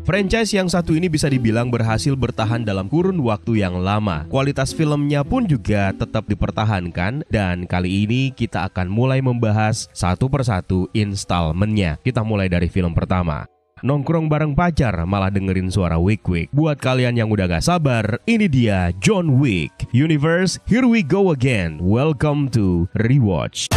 Franchise yang satu ini bisa dibilang berhasil bertahan dalam kurun waktu yang lama. Kualitas filmnya pun juga tetap dipertahankan, dan kali ini kita akan mulai membahas satu persatu installmentnya. Kita mulai dari film pertama. Nongkrong bareng pacar malah dengerin suara Wick. Buat kalian yang udah gak sabar, ini dia John Wick Universe, here we go again. Welcome to Rewatch.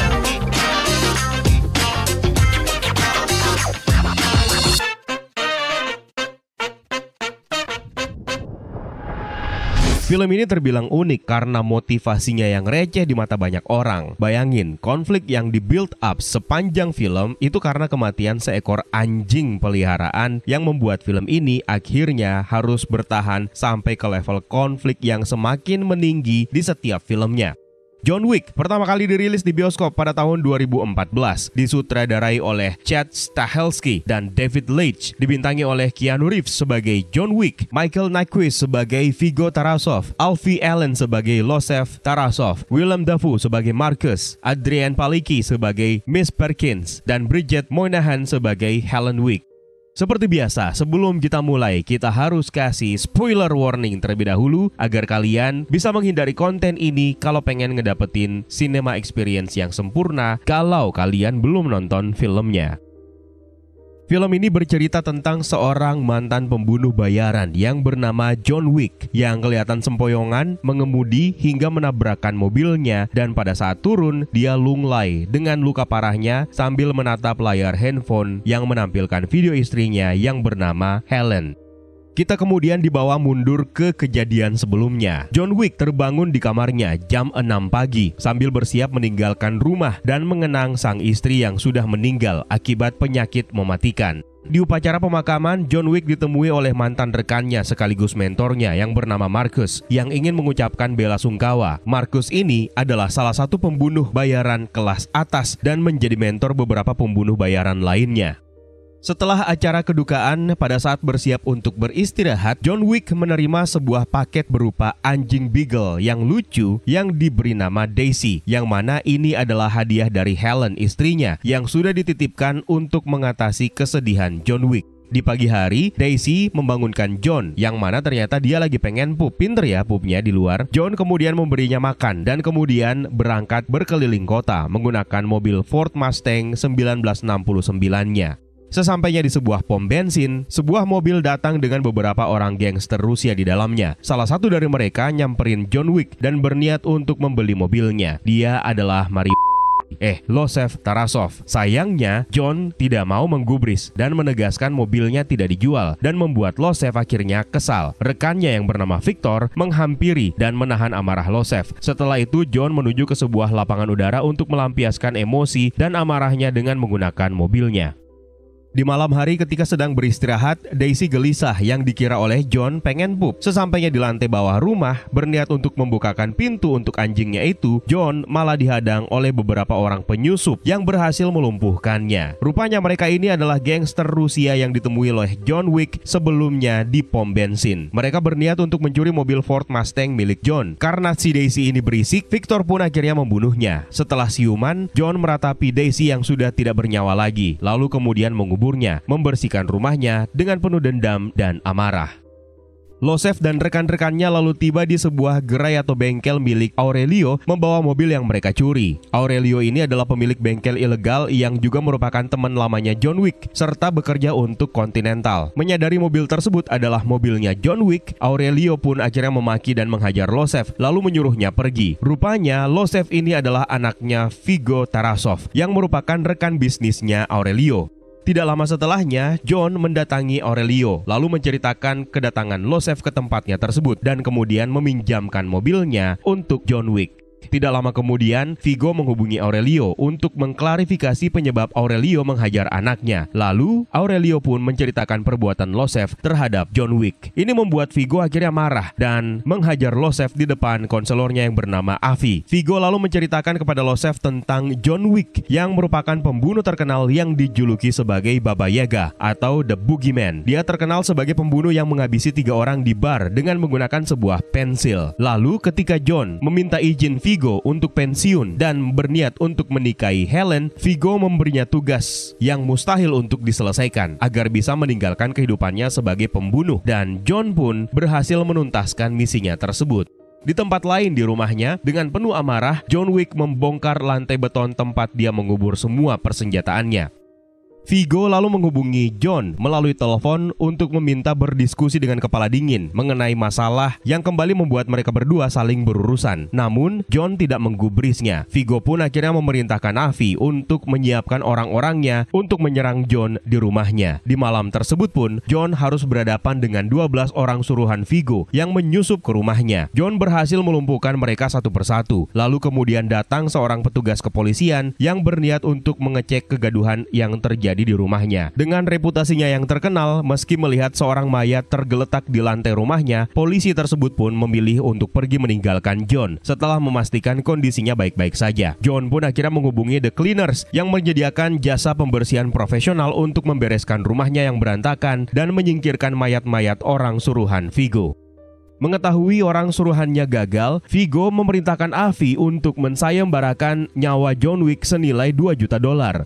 Film ini terbilang unik karena motivasinya yang receh di mata banyak orang. Bayangin, konflik yang di-build up sepanjang film itu karena kematian seekor anjing peliharaan yang membuat film ini akhirnya harus bertahan sampai ke level konflik yang semakin meninggi di setiap filmnya. John Wick pertama kali dirilis di bioskop pada tahun 2014, disutradarai oleh Chad Stahelski dan David Leitch, dibintangi oleh Keanu Reeves sebagai John Wick, Michael Nyqvist sebagai Viggo Tarasov, Alfie Allen sebagai Losef Tarasov, Willem Dafoe sebagai Marcus, Adrian Palicki sebagai Miss Perkins, dan Bridget Moynahan sebagai Helen Wick. Seperti biasa, sebelum kita mulai, kita harus kasih spoiler warning terlebih dahulu agar kalian bisa menghindari konten ini kalau pengen ngedapetin cinema experience yang sempurna kalau kalian belum nonton filmnya. Film ini bercerita tentang seorang mantan pembunuh bayaran yang bernama John Wick yang kelihatan sempoyongan, mengemudi hingga menabrakkan mobilnya, dan pada saat turun dia lunglai dengan luka parahnya sambil menatap layar handphone yang menampilkan video istrinya yang bernama Helen. Kita kemudian dibawa mundur ke kejadian sebelumnya. John Wick terbangun di kamarnya jam 6 pagi sambil bersiap meninggalkan rumah dan mengenang sang istri yang sudah meninggal akibat penyakit mematikan. Di upacara pemakaman, John Wick ditemui oleh mantan rekannya sekaligus mentornya yang bernama Marcus yang ingin mengucapkan bela sungkawa. Marcus ini adalah salah satu pembunuh bayaran kelas atas dan menjadi mentor beberapa pembunuh bayaran lainnya. Setelah acara kedukaan, pada saat bersiap untuk beristirahat, John Wick menerima sebuah paket berupa anjing beagle yang lucu yang diberi nama Daisy, yang mana ini adalah hadiah dari Helen, istrinya, yang sudah dititipkan untuk mengatasi kesedihan John Wick. Di pagi hari, Daisy membangunkan John, yang mana ternyata dia lagi pengen pup. Pinter ya pupnya di luar. John kemudian memberinya makan dan kemudian berangkat berkeliling kota menggunakan mobil Ford Mustang 1969-nya. Sesampainya di sebuah pom bensin, sebuah mobil datang dengan beberapa orang gangster Rusia di dalamnya. Salah satu dari mereka nyamperin John Wick dan berniat untuk membeli mobilnya. Dia adalah Losef Tarasov. Sayangnya, John tidak mau menggubris dan menegaskan mobilnya tidak dijual dan membuat Losef akhirnya kesal. Rekannya yang bernama Victor menghampiri dan menahan amarah Losef. Setelah itu, John menuju ke sebuah lapangan udara untuk melampiaskan emosi dan amarahnya dengan menggunakan mobilnya. Di malam hari ketika sedang beristirahat, Daisy gelisah yang dikira oleh John pengen pup. Sesampainya di lantai bawah rumah, berniat untuk membukakan pintu untuk anjingnya itu, John malah dihadang oleh beberapa orang penyusup yang berhasil melumpuhkannya. Rupanya mereka ini adalah gangster Rusia yang ditemui oleh John Wick sebelumnya di pom bensin. Mereka berniat untuk mencuri mobil Ford Mustang milik John. Karena si Daisy ini berisik, Victor pun akhirnya membunuhnya. Setelah siuman, John meratapi Daisy yang sudah tidak bernyawa lagi, lalu kemudian membersihkan rumahnya dengan penuh dendam dan amarah. Losef dan rekan-rekannya lalu tiba di sebuah gerai atau bengkel milik Aurelio membawa mobil yang mereka curi. Aurelio ini adalah pemilik bengkel ilegal yang juga merupakan teman lamanya John Wick serta bekerja untuk Continental. Menyadari mobil tersebut adalah mobilnya John Wick, Aurelio pun akhirnya memaki dan menghajar Losef lalu menyuruhnya pergi. Rupanya Losef ini adalah anaknya Viggo Tarasov yang merupakan rekan bisnisnya Aurelio. Tidak lama setelahnya, John mendatangi Aurelio, lalu menceritakan kedatangan Losef ke tempatnya tersebut dan kemudian meminjamkan mobilnya untuk John Wick. Tidak lama kemudian, Viggo menghubungi Aurelio untuk mengklarifikasi penyebab Aurelio menghajar anaknya. Lalu, Aurelio pun menceritakan perbuatan Losef terhadap John Wick. Ini membuat Viggo akhirnya marah dan menghajar Losef di depan konselornya yang bernama Avi. Viggo lalu menceritakan kepada Losef tentang John Wick yang merupakan pembunuh terkenal yang dijuluki sebagai Baba Yaga atau The Boogeyman. Dia terkenal sebagai pembunuh yang menghabisi 3 orang di bar dengan menggunakan sebuah pensil. Lalu ketika John meminta izin Viggo Viggo untuk pensiun dan berniat untuk menikahi Helen, Viggo memberinya tugas yang mustahil untuk diselesaikan agar bisa meninggalkan kehidupannya sebagai pembunuh, dan John pun berhasil menuntaskan misinya tersebut. Di tempat lain di rumahnya, dengan penuh amarah, John Wick membongkar lantai beton tempat dia mengubur semua persenjataannya. Viggo lalu menghubungi John melalui telepon untuk meminta berdiskusi dengan kepala dingin mengenai masalah yang kembali membuat mereka berdua saling berurusan. Namun, John tidak menggubrisnya. Viggo pun akhirnya memerintahkan Avi untuk menyiapkan orang-orangnya untuk menyerang John di rumahnya. Di malam tersebut pun, John harus berhadapan dengan 12 orang suruhan Viggo yang menyusup ke rumahnya. John berhasil melumpuhkan mereka satu persatu. Lalu kemudian datang seorang petugas kepolisian yang berniat untuk mengecek kegaduhan yang terjadi di rumahnya. Dengan reputasinya yang terkenal, meski melihat seorang mayat tergeletak di lantai rumahnya, polisi tersebut pun memilih untuk pergi meninggalkan John setelah memastikan kondisinya baik-baik saja. John pun akhirnya menghubungi The Cleaners yang menyediakan jasa pembersihan profesional untuk membereskan rumahnya yang berantakan dan menyingkirkan mayat-mayat orang suruhan Viggo. Mengetahui orang suruhannya gagal, Viggo memerintahkan Avi untuk mensayembarakan nyawa John Wick senilai $2 juta.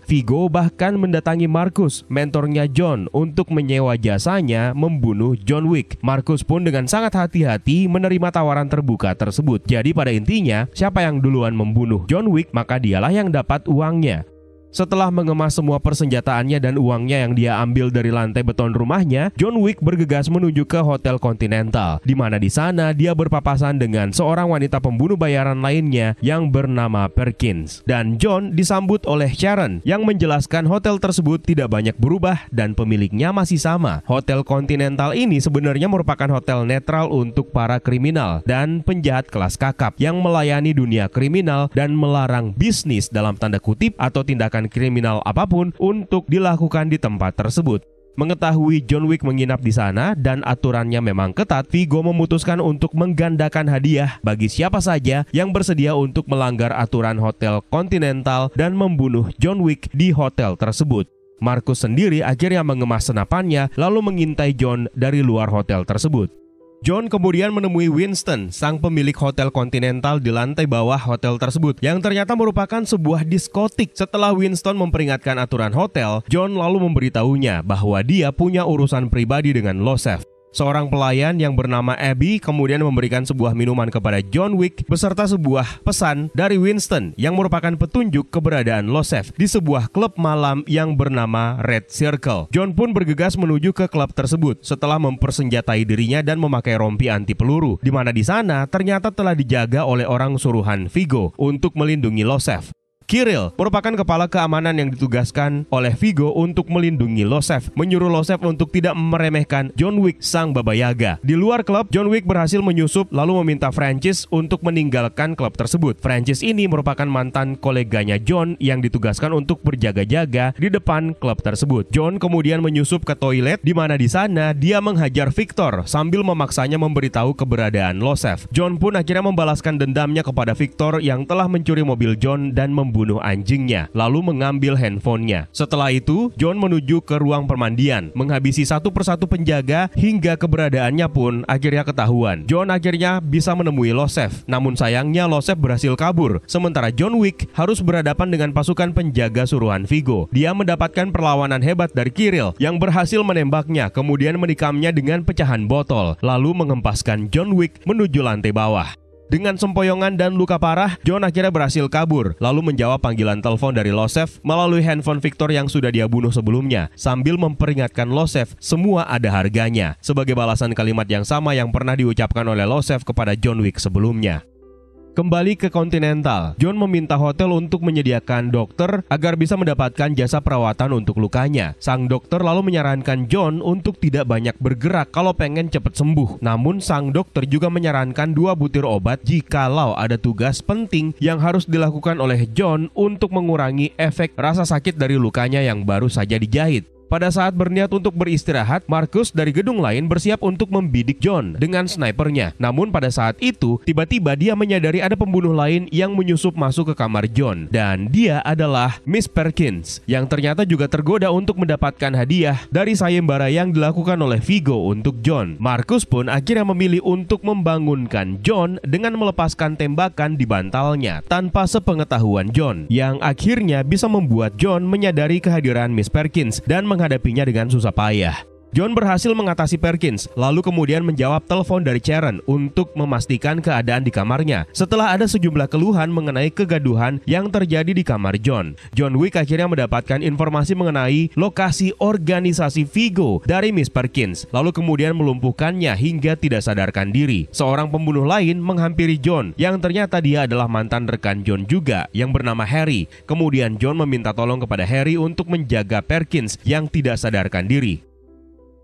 Viggo bahkan mendatangi Marcus, mentornya John, untuk menyewa jasanya membunuh John Wick. Marcus pun dengan sangat hati-hati menerima tawaran terbuka tersebut. Jadi pada intinya, siapa yang duluan membunuh John Wick, maka dialah yang dapat uangnya. Setelah mengemas semua persenjataannya dan uangnya yang dia ambil dari lantai beton rumahnya, John Wick bergegas menuju ke Hotel Continental, di mana di sana dia berpapasan dengan seorang wanita pembunuh bayaran lainnya yang bernama Perkins. Dan John disambut oleh Sharon yang menjelaskan hotel tersebut tidak banyak berubah dan pemiliknya masih sama. Hotel Continental ini sebenarnya merupakan hotel netral untuk para kriminal dan penjahat kelas kakap yang melayani dunia kriminal dan melarang bisnis dalam tanda kutip atau tindakan kriminal apapun untuk dilakukan di tempat tersebut. Mengetahui John Wick menginap di sana dan aturannya memang ketat, Viggo memutuskan untuk menggandakan hadiah bagi siapa saja yang bersedia untuk melanggar aturan Hotel Continental dan membunuh John Wick di hotel tersebut. Marcus sendiri akhirnya mengemas senapannya lalu mengintai John dari luar hotel tersebut. John kemudian menemui Winston, sang pemilik Hotel Continental di lantai bawah hotel tersebut, yang ternyata merupakan sebuah diskotik. Setelah Winston memperingatkan aturan hotel, John lalu memberitahunya bahwa dia punya urusan pribadi dengan Losef. Seorang pelayan yang bernama Abby kemudian memberikan sebuah minuman kepada John Wick beserta sebuah pesan dari Winston yang merupakan petunjuk keberadaan Losef di sebuah klub malam yang bernama Red Circle. John pun bergegas menuju ke klub tersebut setelah mempersenjatai dirinya dan memakai rompi anti peluru, di mana di sana ternyata telah dijaga oleh orang suruhan Viggo untuk melindungi Losef. Kirill merupakan kepala keamanan yang ditugaskan oleh Viggo untuk melindungi Losef, menyuruh Losef untuk tidak meremehkan John Wick sang Baba Yaga. Di luar klub, John Wick berhasil menyusup lalu meminta Francis untuk meninggalkan klub tersebut. Francis ini merupakan mantan koleganya John yang ditugaskan untuk berjaga-jaga di depan klub tersebut. John kemudian menyusup ke toilet, di mana di sana dia menghajar Victor sambil memaksanya memberitahu keberadaan Losef. John pun akhirnya membalaskan dendamnya kepada Victor yang telah mencuri mobil John dan membunuh anjingnya, lalu mengambil handphonenya. Setelah itu, John menuju ke ruang permandian, menghabisi satu persatu penjaga hingga keberadaannya pun akhirnya ketahuan. John akhirnya bisa menemui Losef, namun sayangnya Losef berhasil kabur, sementara John Wick harus berhadapan dengan pasukan penjaga suruhan Viggo. Dia mendapatkan perlawanan hebat dari Kirill yang berhasil menembaknya, kemudian menikamnya dengan pecahan botol, lalu mengempaskan John Wick menuju lantai bawah. Dengan sempoyongan dan luka parah, John akhirnya berhasil kabur, lalu menjawab panggilan telepon dari Losef melalui handphone Victor yang sudah dia bunuh sebelumnya, sambil memperingatkan Losef semua ada harganya, sebagai balasan kalimat yang sama yang pernah diucapkan oleh Losef kepada John Wick sebelumnya. Kembali ke Continental, John meminta hotel untuk menyediakan dokter agar bisa mendapatkan jasa perawatan untuk lukanya. Sang dokter lalu menyarankan John untuk tidak banyak bergerak kalau pengen cepat sembuh. Namun sang dokter juga menyarankan 2 butir obat jikalau ada tugas penting yang harus dilakukan oleh John untuk mengurangi efek rasa sakit dari lukanya yang baru saja dijahit. Pada saat berniat untuk beristirahat, Marcus dari gedung lain bersiap untuk membidik John dengan snipernya. Namun pada saat itu, tiba-tiba dia menyadari ada pembunuh lain yang menyusup masuk ke kamar John. Dan dia adalah Miss Perkins, yang ternyata juga tergoda untuk mendapatkan hadiah dari sayembara yang dilakukan oleh Viggo untuk John. Marcus pun akhirnya memilih untuk membangunkan John dengan melepaskan tembakan di bantalnya tanpa sepengetahuan John, yang akhirnya bisa membuat John menyadari kehadiran Miss Perkins dan menghadapinya dengan susah payah. John berhasil mengatasi Perkins, lalu kemudian menjawab telepon dari Sharon untuk memastikan keadaan di kamarnya. Setelah ada sejumlah keluhan mengenai kegaduhan yang terjadi di kamar John, John Wick akhirnya mendapatkan informasi mengenai lokasi organisasi Viggo dari Miss Perkins, lalu kemudian melumpuhkannya hingga tidak sadarkan diri. Seorang pembunuh lain menghampiri John, yang ternyata dia adalah mantan rekan John juga, yang bernama Harry. Kemudian John meminta tolong kepada Harry untuk menjaga Perkins yang tidak sadarkan diri.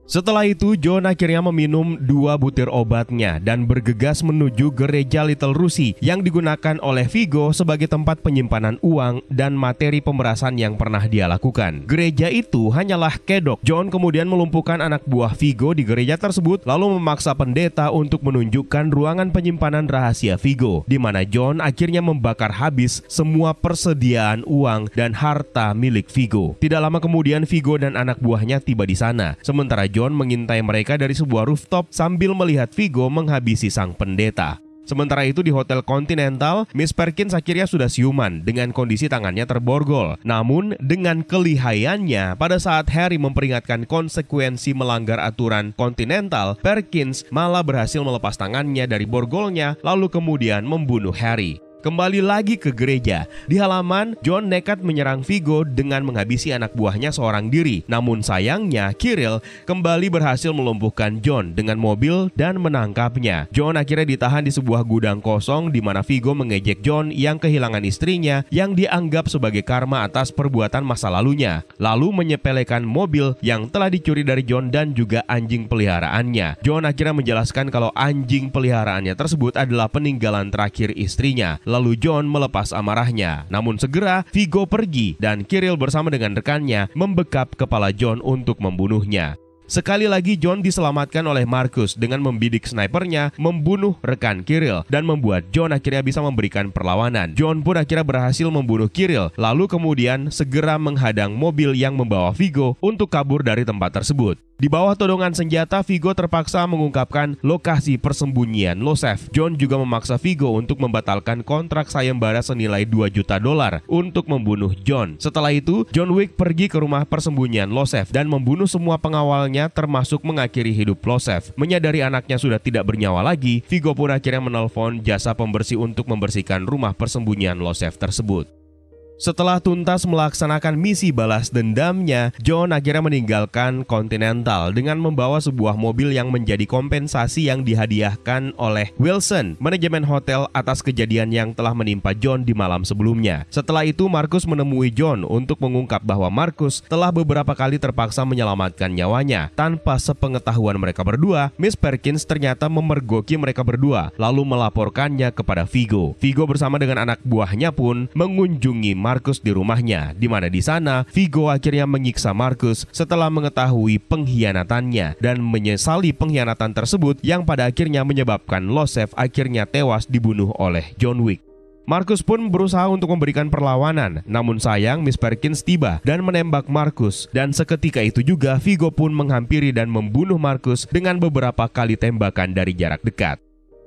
Setelah itu, John akhirnya meminum 2 butir obatnya dan bergegas menuju gereja Little Rusi yang digunakan oleh Viggo sebagai tempat penyimpanan uang dan materi pemerasan yang pernah dia lakukan. Gereja itu hanyalah kedok. John kemudian melumpuhkan anak buah Viggo di gereja tersebut, lalu memaksa pendeta untuk menunjukkan ruangan penyimpanan rahasia Viggo, di mana John akhirnya membakar habis semua persediaan uang dan harta milik Viggo. Tidak lama kemudian, Viggo dan anak buahnya tiba di sana, sementara John mengintai mereka dari sebuah rooftop sambil melihat Viggo menghabisi sang pendeta. Sementara itu di Hotel Continental, Miss Perkins akhirnya sudah siuman dengan kondisi tangannya terborgol. Namun dengan kelihayannya, pada saat Harry memperingatkan konsekuensi melanggar aturan Continental, Perkins malah berhasil melepas tangannya dari borgolnya lalu kemudian membunuh Harry. Kembali lagi ke gereja. Di halaman, John nekat menyerang Viggo dengan menghabisi anak buahnya seorang diri. Namun sayangnya, Kirill kembali berhasil melumpuhkan John dengan mobil dan menangkapnya. John akhirnya ditahan di sebuah gudang kosong di mana Viggo mengejek John yang kehilangan istrinya yang dianggap sebagai karma atas perbuatan masa lalunya. Lalu menyepelekan mobil yang telah dicuri dari John dan juga anjing peliharaannya. John akhirnya menjelaskan kalau anjing peliharaannya tersebut adalah peninggalan terakhir istrinya. Lalu John melepas amarahnya. Namun segera Viggo pergi dan Kirill bersama dengan rekannya membekap kepala John untuk membunuhnya. Sekali lagi John diselamatkan oleh Marcus dengan membidik snipernya membunuh rekan Kirill dan membuat John akhirnya bisa memberikan perlawanan. John pun akhirnya berhasil membunuh Kirill, lalu kemudian segera menghadang mobil yang membawa Viggo untuk kabur dari tempat tersebut. Di bawah todongan senjata, Viggo terpaksa mengungkapkan lokasi persembunyian Losef. John juga memaksa Viggo untuk membatalkan kontrak sayembara senilai $2 juta untuk membunuh John. Setelah itu, John Wick pergi ke rumah persembunyian Losef dan membunuh semua pengawalnya termasuk mengakhiri hidup Losef. Menyadari anaknya sudah tidak bernyawa lagi, Viggo pun akhirnya menelpon jasa pembersih untuk membersihkan rumah persembunyian Losef tersebut. Setelah tuntas melaksanakan misi balas dendamnya, John akhirnya meninggalkan Continental dengan membawa sebuah mobil yang menjadi kompensasi yang dihadiahkan oleh Wilson, manajemen hotel, atas kejadian yang telah menimpa John di malam sebelumnya. Setelah itu, Marcus menemui John untuk mengungkap bahwa Marcus telah beberapa kali terpaksa menyelamatkan nyawanya. Tanpa sepengetahuan mereka berdua, Miss Perkins ternyata memergoki mereka berdua, lalu melaporkannya kepada Viggo. Viggo bersama dengan anak buahnya pun mengunjungi Marcus di rumahnya, di mana di sana Viggo akhirnya menyiksa Marcus setelah mengetahui pengkhianatannya dan menyesali pengkhianatan tersebut yang pada akhirnya menyebabkan Losef akhirnya tewas dibunuh oleh John Wick. Marcus pun berusaha untuk memberikan perlawanan, namun sayang Miss Perkins tiba dan menembak Marcus, dan seketika itu juga Viggo pun menghampiri dan membunuh Marcus dengan beberapa kali tembakan dari jarak dekat.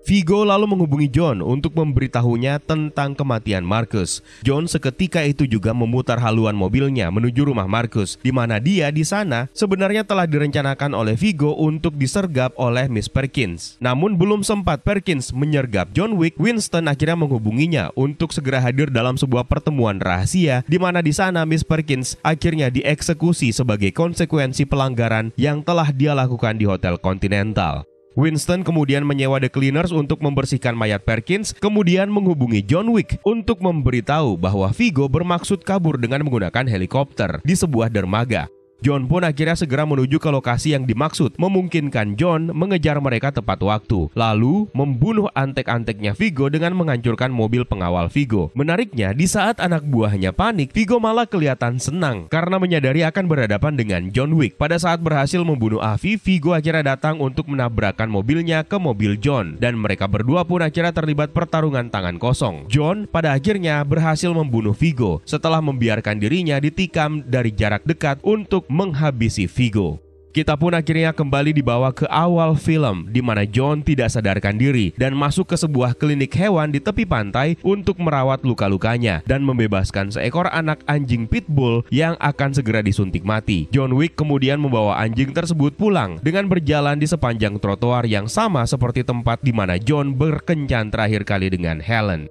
Viggo lalu menghubungi John untuk memberitahunya tentang kematian Marcus. John seketika itu juga memutar haluan mobilnya menuju rumah Marcus, di mana dia di sana sebenarnya telah direncanakan oleh Viggo untuk disergap oleh Miss Perkins. Namun belum sempat Perkins menyergap John Wick, Winston akhirnya menghubunginya untuk segera hadir dalam sebuah pertemuan rahasia, di mana di sana Miss Perkins akhirnya dieksekusi sebagai konsekuensi pelanggaran yang telah dia lakukan di Hotel Continental. Winston kemudian menyewa The Cleaners untuk membersihkan mayat Perkins, kemudian menghubungi John Wick untuk memberitahu bahwa Viggo bermaksud kabur dengan menggunakan helikopter di sebuah dermaga. John pun akhirnya segera menuju ke lokasi yang dimaksud, memungkinkan John mengejar mereka tepat waktu, lalu membunuh antek-anteknya Viggo dengan menghancurkan mobil pengawal Viggo. Menariknya, di saat anak buahnya panik, Viggo malah kelihatan senang karena menyadari akan berhadapan dengan John Wick. Pada saat berhasil membunuh Avi, Viggo akhirnya datang untuk menabrakkan mobilnya ke mobil John, dan mereka berdua pun akhirnya terlibat pertarungan tangan kosong. John pada akhirnya berhasil membunuh Viggo setelah membiarkan dirinya ditikam dari jarak dekat untuk menghabisi Viggo. Kita pun akhirnya kembali dibawa ke awal film, di mana John tidak sadarkan diri dan masuk ke sebuah klinik hewan di tepi pantai untuk merawat luka-lukanya dan membebaskan seekor anak anjing pitbull yang akan segera disuntik mati. John Wick kemudian membawa anjing tersebut pulang dengan berjalan di sepanjang trotoar yang sama seperti tempat di mana John berkencan terakhir kali dengan Helen.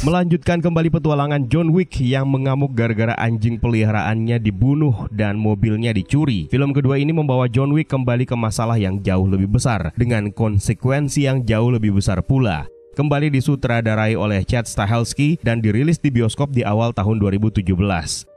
Melanjutkan kembali petualangan John Wick yang mengamuk gara-gara anjing peliharaannya dibunuh dan mobilnya dicuri. Film kedua ini membawa John Wick kembali ke masalah yang jauh lebih besar dengan konsekuensi yang jauh lebih besar pula. Kembali disutradarai oleh Chad Stahelski dan dirilis di bioskop di awal tahun 2017.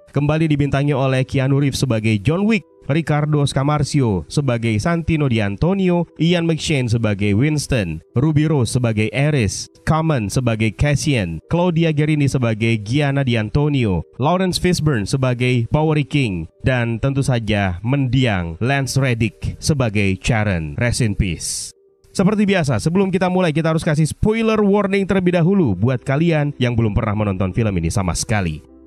Kembali dibintangi oleh Keanu Reeves sebagai John Wick, Ricardo Scamarcio sebagai Santino D'Antonio, Ian McShane sebagai Winston, Ruby Rose sebagai Ares, Common sebagai Cassian, Claudia Guerini sebagai Gianna D'Antonio, Lawrence Fishburne sebagai Bowery King, dan tentu saja mendiang Lance Reddick sebagai Charon. Rest in peace. Seperti biasa, sebelum kita mulai kita harus kasih spoiler warning terlebih dahulu buat kalian yang belum pernah menonton film ini sama sekali.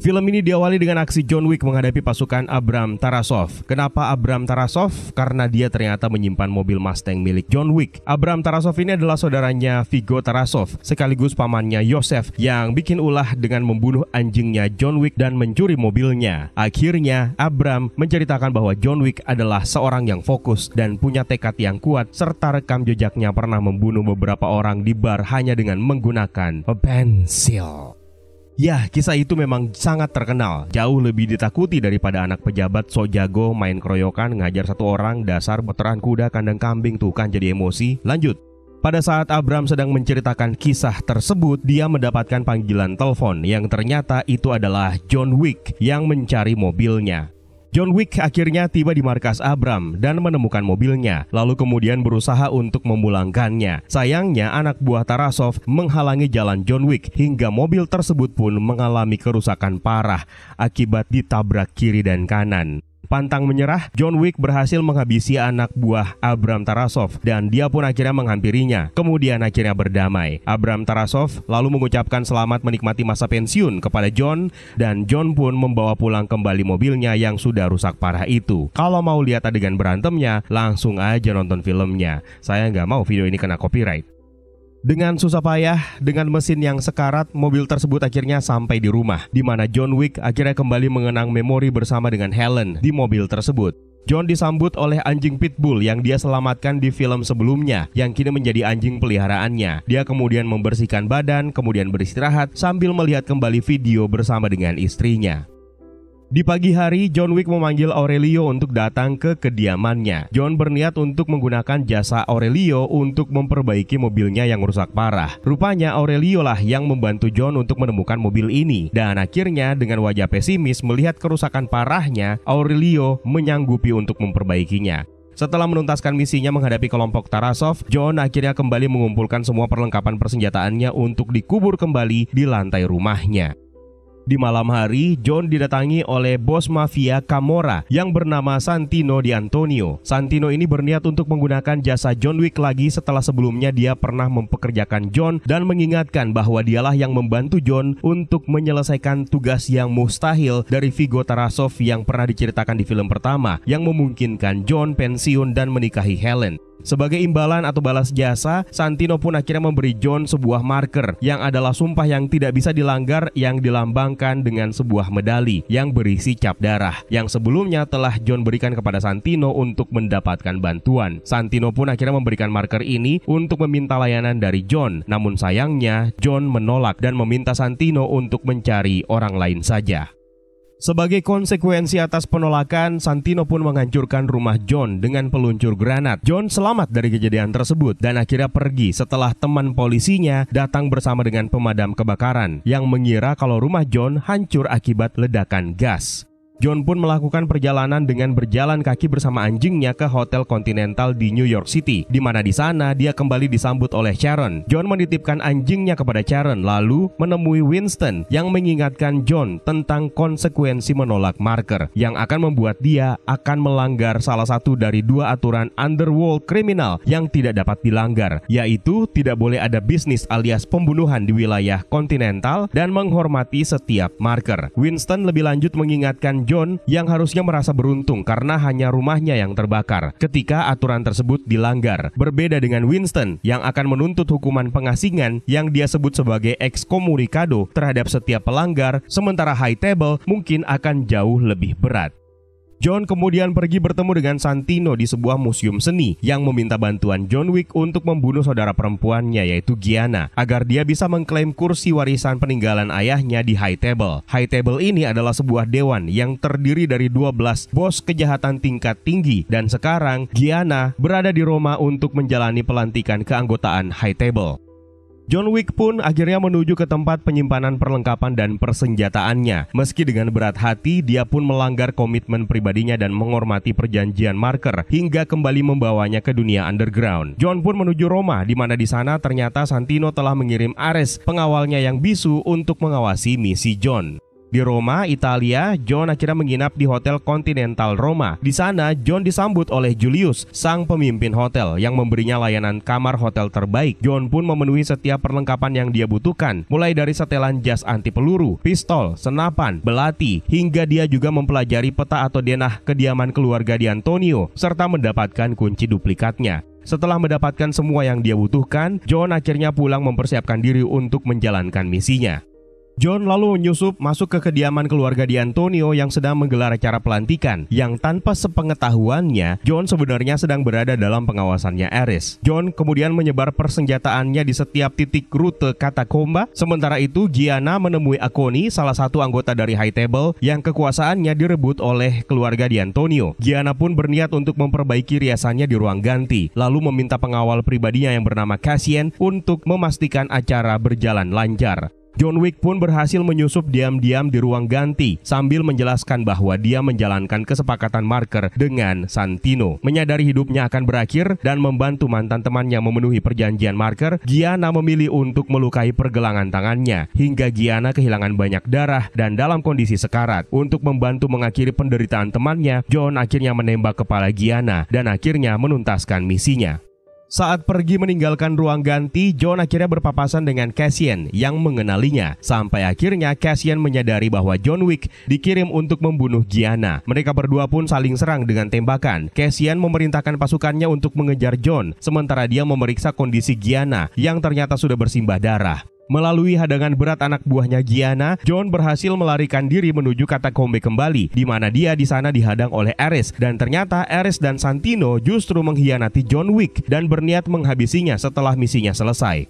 Film ini diawali dengan aksi John Wick menghadapi pasukan Abram Tarasov. Kenapa Abram Tarasov? Karena dia ternyata menyimpan mobil Mustang milik John Wick. Abram Tarasov ini adalah saudaranya Viggo Tarasov, sekaligus pamannya Yosef yang bikin ulah dengan membunuh anjingnya John Wick dan mencuri mobilnya. Akhirnya, Abram menceritakan bahwa John Wick adalah seorang yang fokus dan punya tekad yang kuat, serta rekam jejaknya pernah membunuh beberapa orang di bar hanya dengan menggunakan pensil. Ya, kisah itu memang sangat terkenal. Jauh lebih ditakuti daripada anak pejabat so jago main keroyokan ngajar satu orang, dasar veteran kuda kandang kambing tuh kan jadi emosi. Lanjut. Pada saat Abram sedang menceritakan kisah tersebut, dia mendapatkan panggilan telepon yang ternyata itu adalah John Wick yang mencari mobilnya. John Wick akhirnya tiba di markas Abram dan menemukan mobilnya, lalu kemudian berusaha untuk memulangkannya. Sayangnya anak buah Tarasov menghalangi jalan John Wick hingga mobil tersebut pun mengalami kerusakan parah akibat ditabrak kiri dan kanan. Pantang menyerah, John Wick berhasil menghabisi anak buah Abram Tarasov dan dia pun akhirnya menghampirinya. Kemudian akhirnya berdamai. Abram Tarasov lalu mengucapkan selamat menikmati masa pensiun kepada John dan John pun membawa pulang kembali mobilnya yang sudah rusak parah itu. Kalau mau lihat adegan berantemnya, langsung aja nonton filmnya. Saya nggak mau video ini kena copyright. Dengan susah payah, dengan mesin yang sekarat, mobil tersebut akhirnya sampai di rumah, di mana John Wick akhirnya kembali mengenang memori bersama dengan Helen di mobil tersebut. John disambut oleh anjing pitbull yang dia selamatkan di film sebelumnya, yang kini menjadi anjing peliharaannya. Dia kemudian membersihkan badan, kemudian beristirahat sambil melihat kembali video bersama dengan istrinya. Di pagi hari, John Wick memanggil Aurelio untuk datang ke kediamannya. John berniat untuk menggunakan jasa Aurelio untuk memperbaiki mobilnya yang rusak parah. Rupanya Aurelio lah yang membantu John untuk menemukan mobil ini. Dan akhirnya dengan wajah pesimis melihat kerusakan parahnya, Aurelio menyanggupi untuk memperbaikinya. Setelah menuntaskan misinya menghadapi kelompok Tarasov, John akhirnya kembali mengumpulkan semua perlengkapan persenjataannya untuk dikubur kembali di lantai rumahnya. Di malam hari, John didatangi oleh bos mafia Camorra yang bernama Santino D'Antonio. Santino ini berniat untuk menggunakan jasa John Wick lagi setelah sebelumnya dia pernah mempekerjakan John dan mengingatkan bahwa dialah yang membantu John untuk menyelesaikan tugas yang mustahil dari Viggo Tarasov yang pernah diceritakan di film pertama, yang memungkinkan John pensiun dan menikahi Helen. Sebagai imbalan atau balas jasa, Santino pun akhirnya memberi John sebuah marker yang adalah sumpah yang tidak bisa dilanggar yang dilambangkan dengan sebuah medali yang berisi cap darah yang sebelumnya telah John berikan kepada Santino untuk mendapatkan bantuan. Santino pun akhirnya memberikan marker ini untuk meminta layanan dari John. Namun sayangnya John menolak dan meminta Santino untuk mencari orang lain saja. Sebagai konsekuensi atas penolakan, Santino pun menghancurkan rumah John dengan peluncur granat. John selamat dari kejadian tersebut dan akhirnya pergi setelah teman polisinya datang bersama dengan pemadam kebakaran yang mengira kalau rumah John hancur akibat ledakan gas. John pun melakukan perjalanan dengan berjalan kaki bersama anjingnya ke Hotel Continental di New York City, di mana di sana dia kembali disambut oleh Sharon. John menitipkan anjingnya kepada Sharon, lalu menemui Winston yang mengingatkan John tentang konsekuensi menolak marker yang akan membuat dia akan melanggar salah satu dari dua aturan underworld kriminal yang tidak dapat dilanggar, yaitu tidak boleh ada bisnis alias pembunuhan di wilayah Continental dan menghormati setiap marker. Winston lebih lanjut mengingatkan John yang harusnya merasa beruntung karena hanya rumahnya yang terbakar ketika aturan tersebut dilanggar. Berbeda dengan Winston yang akan menuntut hukuman pengasingan yang dia sebut sebagai excommunicado terhadap setiap pelanggar, sementara High Table mungkin akan jauh lebih berat. John kemudian pergi bertemu dengan Santino di sebuah museum seni yang meminta bantuan John Wick untuk membunuh saudara perempuannya yaitu Gianna agar dia bisa mengklaim kursi warisan peninggalan ayahnya di High Table. High Table ini adalah sebuah dewan yang terdiri dari 12 bos kejahatan tingkat tinggi dan sekarang Gianna berada di Roma untuk menjalani pelantikan keanggotaan High Table. John Wick pun akhirnya menuju ke tempat penyimpanan perlengkapan dan persenjataannya. Meski dengan berat hati, dia pun melanggar komitmen pribadinya dan menghormati perjanjian marker hingga kembali membawanya ke dunia underground. John pun menuju Roma, di mana di sana ternyata Santino telah mengirim Ares, pengawalnya yang bisu, untuk mengawasi misi John. Di Roma, Italia, John akhirnya menginap di Hotel Continental Roma. Di sana, John disambut oleh Julius, sang pemimpin hotel, yang memberinya layanan kamar hotel terbaik. John pun memenuhi setiap perlengkapan yang dia butuhkan, mulai dari setelan jas anti peluru, pistol, senapan, belati, hingga dia juga mempelajari peta atau denah kediaman keluarga di Antonio, serta mendapatkan kunci duplikatnya. Setelah mendapatkan semua yang dia butuhkan, John akhirnya pulang mempersiapkan diri untuk menjalankan misinya. John lalu menyusup masuk ke kediaman keluarga di Antonio yang sedang menggelar acara pelantikan, yang tanpa sepengetahuannya, John sebenarnya sedang berada dalam pengawasannya Ares. John kemudian menyebar persenjataannya di setiap titik rute katakomba. Sementara itu, Gianna menemui Acconi, salah satu anggota dari High Table yang kekuasaannya direbut oleh keluarga di Antonio. Gianna pun berniat untuk memperbaiki riasannya di ruang ganti, lalu meminta pengawal pribadinya yang bernama Cassian untuk memastikan acara berjalan lancar. John Wick pun berhasil menyusup diam-diam di ruang ganti sambil menjelaskan bahwa dia menjalankan kesepakatan marker dengan Santino. Menyadari hidupnya akan berakhir dan membantu mantan temannya memenuhi perjanjian marker, Gianna memilih untuk melukai pergelangan tangannya hingga Gianna kehilangan banyak darah dan dalam kondisi sekarat. Untuk membantu mengakhiri penderitaan temannya, John akhirnya menembak kepala Gianna dan akhirnya menuntaskan misinya. Saat pergi meninggalkan ruang ganti, John akhirnya berpapasan dengan Cassian yang mengenalinya. Sampai akhirnya Cassian menyadari bahwa John Wick dikirim untuk membunuh Gianna. Mereka berdua pun saling serang dengan tembakan. Cassian memerintahkan pasukannya untuk mengejar John, sementara dia memeriksa kondisi Gianna yang ternyata sudah bersimbah darah. Melalui hadangan berat anak buahnya Gianna, John berhasil melarikan diri menuju katakombe kembali, di mana dia di sana dihadang oleh Ares, dan ternyata Ares dan Santino justru mengkhianati John Wick dan berniat menghabisinya setelah misinya selesai.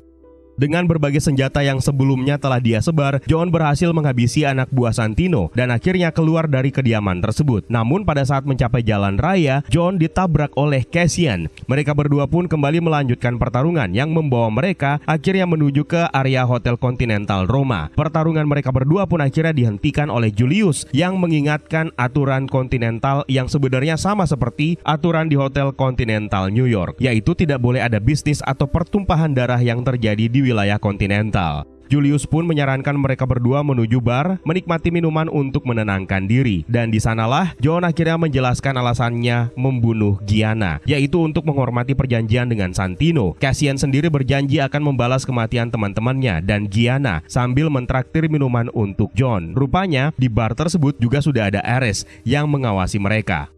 Dengan berbagai senjata yang sebelumnya telah dia sebar, John berhasil menghabisi anak buah Santino dan akhirnya keluar dari kediaman tersebut. Namun pada saat mencapai jalan raya, John ditabrak oleh Cassian. Mereka berdua pun kembali melanjutkan pertarungan yang membawa mereka akhirnya menuju ke area Hotel Continental Roma. Pertarungan mereka berdua pun akhirnya dihentikan oleh Julius yang mengingatkan aturan Continental yang sebenarnya sama seperti aturan di Hotel Continental New York, yaitu tidak boleh ada bisnis atau pertumpahan darah yang terjadi di wilayah Continental. Julius pun menyarankan mereka berdua menuju bar, menikmati minuman untuk menenangkan diri. Dan di sanalah John akhirnya menjelaskan alasannya membunuh Gianna, yaitu untuk menghormati perjanjian dengan Santino. Cassian sendiri berjanji akan membalas kematian teman-temannya dan Gianna sambil mentraktir minuman untuk John. Rupanya di bar tersebut juga sudah ada Ares yang mengawasi mereka.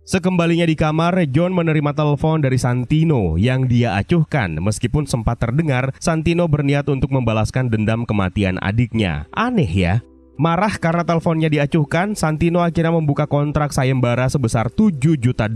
Sekembalinya di kamar, John menerima telepon dari Santino yang dia acuhkan. Meskipun sempat terdengar, Santino berniat untuk membalaskan dendam kematian adiknya. Aneh ya? Marah karena teleponnya diacuhkan, Santino akhirnya membuka kontrak sayembara sebesar $7 juta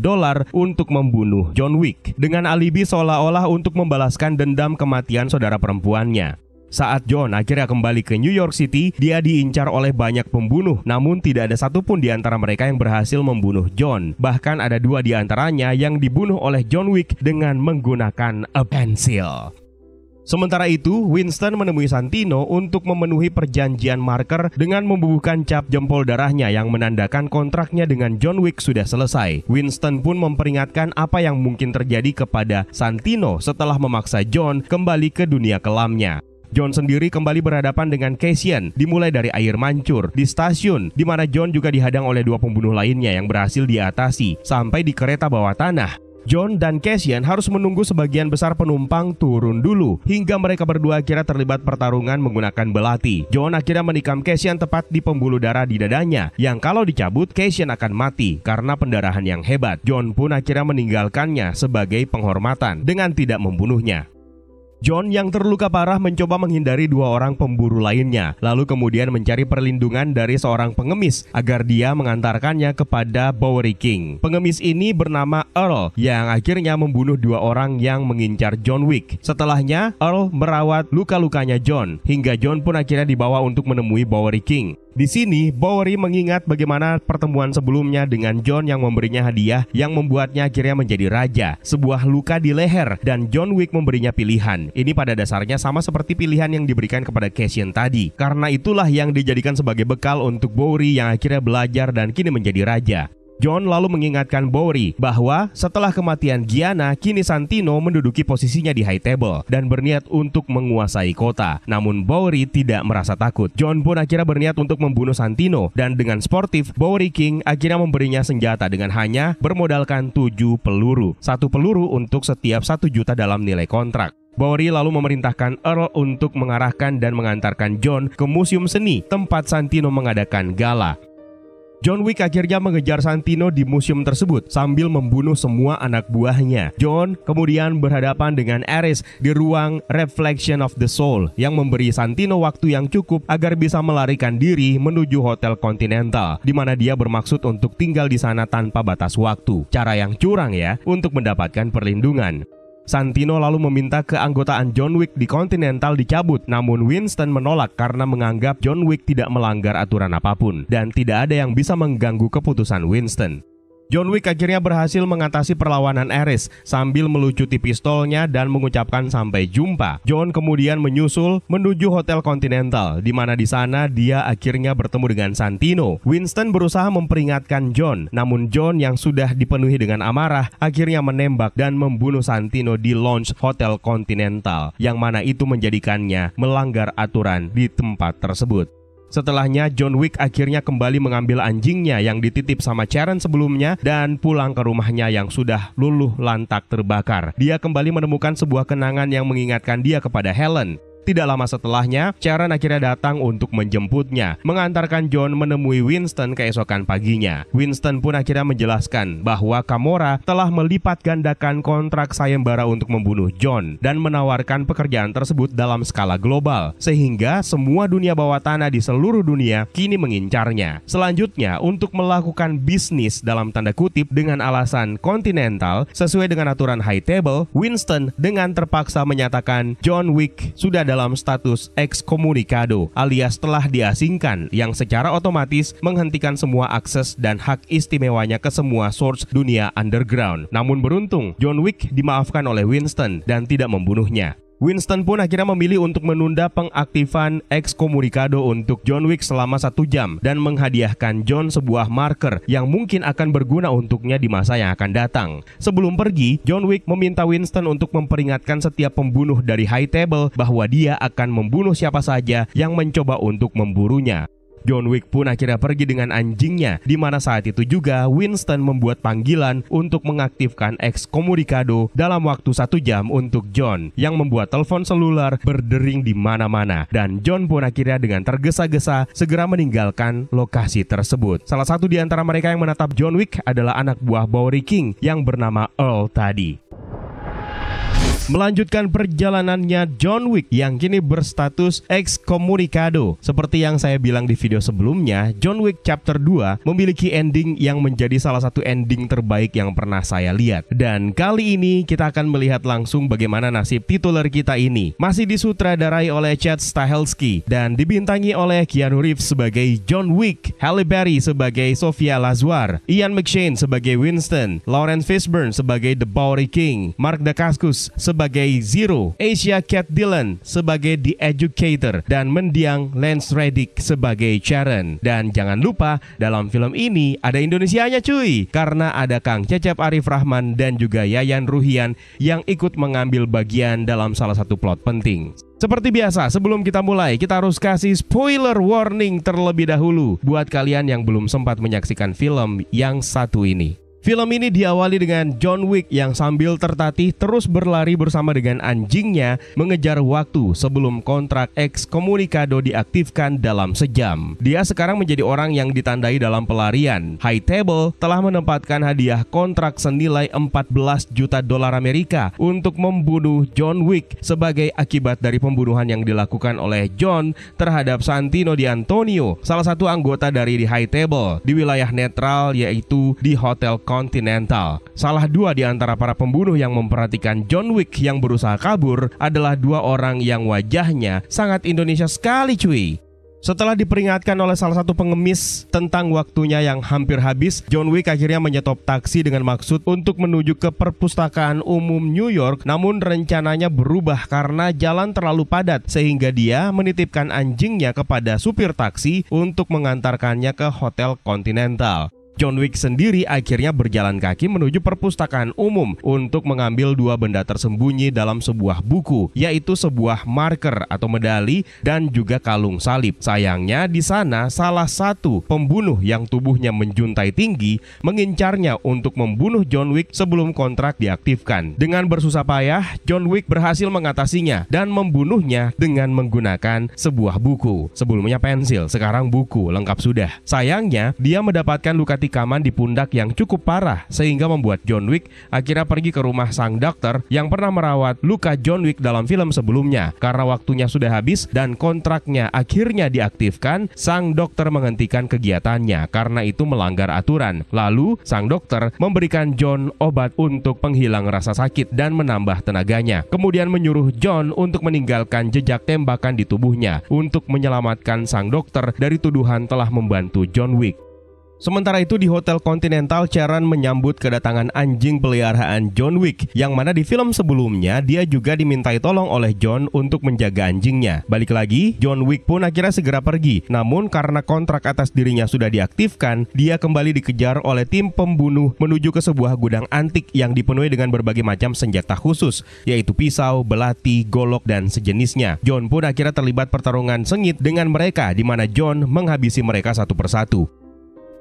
untuk membunuh John Wick dengan alibi seolah-olah untuk membalaskan dendam kematian saudara perempuannya. Saat John akhirnya kembali ke New York City, dia diincar oleh banyak pembunuh, namun tidak ada satupun di antara mereka yang berhasil membunuh John. Bahkan ada 2 di antaranya yang dibunuh oleh John Wick dengan menggunakan a pencil. Sementara itu, Winston menemui Santino untuk memenuhi perjanjian marker dengan membubuhkan cap jempol darahnya yang menandakan kontraknya dengan John Wick sudah selesai. Winston pun memperingatkan apa yang mungkin terjadi kepada Santino setelah memaksa John kembali ke dunia kelamnya. John sendiri kembali berhadapan dengan Cassian, dimulai dari air mancur, di stasiun, di mana John juga dihadang oleh 2 pembunuh lainnya yang berhasil diatasi, sampai di kereta bawah tanah. John dan Cassian harus menunggu sebagian besar penumpang turun dulu hingga mereka berdua akhirnya terlibat pertarungan menggunakan belati. John akhirnya menikam Cassian tepat di pembuluh darah di dadanya yang kalau dicabut Cassian akan mati karena pendarahan yang hebat. John pun akhirnya meninggalkannya sebagai penghormatan dengan tidak membunuhnya. John yang terluka parah mencoba menghindari 2 orang pemburu lainnya, lalu kemudian mencari perlindungan dari seorang pengemis agar dia mengantarkannya kepada Bowery King. Pengemis ini bernama Earl yang akhirnya membunuh 2 orang yang mengincar John Wick. Setelahnya, Earl merawat luka-lukanya John, hingga John pun akhirnya dibawa untuk menemui Bowery King. Di sini, Bowery mengingat bagaimana pertemuan sebelumnya dengan John yang memberinya hadiah yang membuatnya akhirnya menjadi raja, sebuah luka di leher, dan John Wick memberinya pilihan. Ini pada dasarnya sama seperti pilihan yang diberikan kepada Cassian tadi. Karena itulah yang dijadikan sebagai bekal untuk Bowery yang akhirnya belajar dan kini menjadi raja. John lalu mengingatkan Bowery bahwa setelah kematian Gianna, kini Santino menduduki posisinya di High Table dan berniat untuk menguasai kota. Namun Bowery tidak merasa takut. John pun akhirnya berniat untuk membunuh Santino dan dengan sportif, Bowery King akhirnya memberinya senjata dengan hanya bermodalkan 7 peluru. 1 peluru untuk setiap 1 juta dalam nilai kontrak. Bowery lalu memerintahkan Earl untuk mengarahkan dan mengantarkan John ke museum seni tempat Santino mengadakan gala. John Wick akhirnya mengejar Santino di museum tersebut sambil membunuh semua anak buahnya. John kemudian berhadapan dengan Ares di ruang Reflection of the Soul yang memberi Santino waktu yang cukup agar bisa melarikan diri menuju Hotel Continental, di mana dia bermaksud untuk tinggal di sana tanpa batas waktu. Cara yang curang ya untuk mendapatkan perlindungan. Santino lalu meminta keanggotaan John Wick di Continental dicabut, namun Winston menolak karena menganggap John Wick tidak melanggar aturan apapun dan tidak ada yang bisa mengganggu keputusan Winston. John Wick akhirnya berhasil mengatasi perlawanan Ares sambil melucuti pistolnya dan mengucapkan sampai jumpa. John kemudian menyusul menuju Hotel Continental, di mana di sana dia akhirnya bertemu dengan Santino. Winston berusaha memperingatkan John, namun John yang sudah dipenuhi dengan amarah akhirnya menembak dan membunuh Santino di lounge Hotel Continental, yang mana itu menjadikannya melanggar aturan di tempat tersebut. Setelahnya, John Wick akhirnya kembali mengambil anjingnya yang dititip sama Sharon sebelumnya dan pulang ke rumahnya yang sudah luluh lantak terbakar. Dia kembali menemukan sebuah kenangan yang mengingatkan dia kepada Helen. Tidak lama setelahnya, Sharon akhirnya datang untuk menjemputnya, mengantarkan John menemui Winston keesokan paginya. Winston pun akhirnya menjelaskan bahwa Gamora telah melipat gandakan kontrak sayembara untuk membunuh John dan menawarkan pekerjaan tersebut dalam skala global, sehingga semua dunia bawah tanah di seluruh dunia kini mengincarnya. Selanjutnya, untuk melakukan bisnis dalam tanda kutip dengan alasan Continental sesuai dengan aturan High Table, Winston dengan terpaksa menyatakan John Wick sudah dalam status excommunicado alias telah diasingkan, yang secara otomatis menghentikan semua akses dan hak istimewanya ke semua source dunia underground. Namun beruntung, John Wick dimaafkan oleh Winston dan tidak membunuhnya. Winston pun akhirnya memilih untuk menunda pengaktifan excommunicado untuk John Wick selama 1 jam dan menghadiahkan John sebuah marker yang mungkin akan berguna untuknya di masa yang akan datang. Sebelum pergi, John Wick meminta Winston untuk memperingatkan setiap pembunuh dari High Table bahwa dia akan membunuh siapa saja yang mencoba untuk memburunya. John Wick pun akhirnya pergi dengan anjingnya, di mana saat itu juga Winston membuat panggilan untuk mengaktifkan excommunicado dalam waktu 1 jam untuk John, yang membuat telepon seluler berdering di mana-mana, dan John pun akhirnya dengan tergesa-gesa segera meninggalkan lokasi tersebut. Salah satu di antara mereka yang menatap John Wick adalah anak buah Bowery King yang bernama Earl tadi. Melanjutkan perjalanannya John Wick yang kini berstatus excommunicado. Seperti yang saya bilang di video sebelumnya, John Wick Chapter 2 memiliki ending yang menjadi salah satu ending terbaik yang pernah saya lihat. Dan kali ini kita akan melihat langsung bagaimana nasib tituler kita ini. Masih disutradarai oleh Chad Stahelski dan dibintangi oleh Keanu Reeves sebagai John Wick, Halle Berry sebagai Sofia Lazuar, Ian McShane sebagai Winston, Lawrence Fishburne sebagai The Bowery King, Mark Dacascos sebagai sebagai Zero, Asia Cat Dillon sebagai The Educator, dan mendiang Lance Reddick sebagai Sharon. Dan jangan lupa, dalam film ini ada Indonesianya cuy, karena ada Kang Cecep Arif Rahman dan juga Yayan Ruhian yang ikut mengambil bagian dalam salah satu plot penting. Seperti biasa, sebelum kita mulai, kita harus kasih spoiler warning terlebih dahulu buat kalian yang belum sempat menyaksikan film yang satu ini. Film ini diawali dengan John Wick yang sambil tertatih terus berlari bersama dengan anjingnya mengejar waktu sebelum kontrak ekskomunikado diaktifkan dalam sejam. Dia sekarang menjadi orang yang ditandai dalam pelarian. High Table telah menempatkan hadiah kontrak senilai 14 juta dolar Amerika untuk membunuh John Wick sebagai akibat dari pembunuhan yang dilakukan oleh John terhadap Santino Di Antonio, salah satu anggota dari The High Table, di wilayah netral yaitu di Hotel Continental. Salah dua di antara para pembunuh yang memperhatikan John Wick yang berusaha kabur adalah dua orang yang wajahnya sangat Indonesia sekali cuy. Setelah diperingatkan oleh salah satu pengemis tentang waktunya yang hampir habis, John Wick akhirnya menyetop taksi dengan maksud untuk menuju ke perpustakaan umum New York. Namun rencananya berubah karena jalan terlalu padat, sehingga dia menitipkan anjingnya kepada supir taksi untuk mengantarkannya ke Hotel Continental. John Wick sendiri akhirnya berjalan kaki menuju perpustakaan umum untuk mengambil dua benda tersembunyi dalam sebuah buku, yaitu sebuah marker atau medali dan juga kalung salib. Sayangnya di sana salah satu pembunuh yang tubuhnya menjuntai tinggi mengincarnya untuk membunuh John Wick sebelum kontrak diaktifkan. Dengan bersusah payah, John Wick berhasil mengatasinya dan membunuhnya dengan menggunakan sebuah buku. Sebelumnya pensil, sekarang buku, lengkap sudah. Sayangnya dia mendapatkan luka tikaman di pundak yang cukup parah, sehingga membuat John Wick akhirnya pergi ke rumah sang dokter yang pernah merawat luka John Wick dalam film sebelumnya. Karena waktunya sudah habis dan kontraknya akhirnya diaktifkan, sang dokter menghentikan kegiatannya karena itu melanggar aturan. Lalu sang dokter memberikan John obat untuk penghilang rasa sakit dan menambah tenaganya. Kemudian menyuruh John untuk meninggalkan jejak tembakan di tubuhnya untuk menyelamatkan sang dokter dari tuduhan telah membantu John Wick. Sementara itu di Hotel Continental, Sharon menyambut kedatangan anjing peliharaan John Wick, yang mana di film sebelumnya dia juga dimintai tolong oleh John untuk menjaga anjingnya. Balik lagi, John Wick pun akhirnya segera pergi. Namun karena kontrak atas dirinya sudah diaktifkan, dia kembali dikejar oleh tim pembunuh menuju ke sebuah gudang antik yang dipenuhi dengan berbagai macam senjata khusus, yaitu pisau, belati, golok, dan sejenisnya. John pun akhirnya terlibat pertarungan sengit dengan mereka, di mana John menghabisi mereka satu persatu.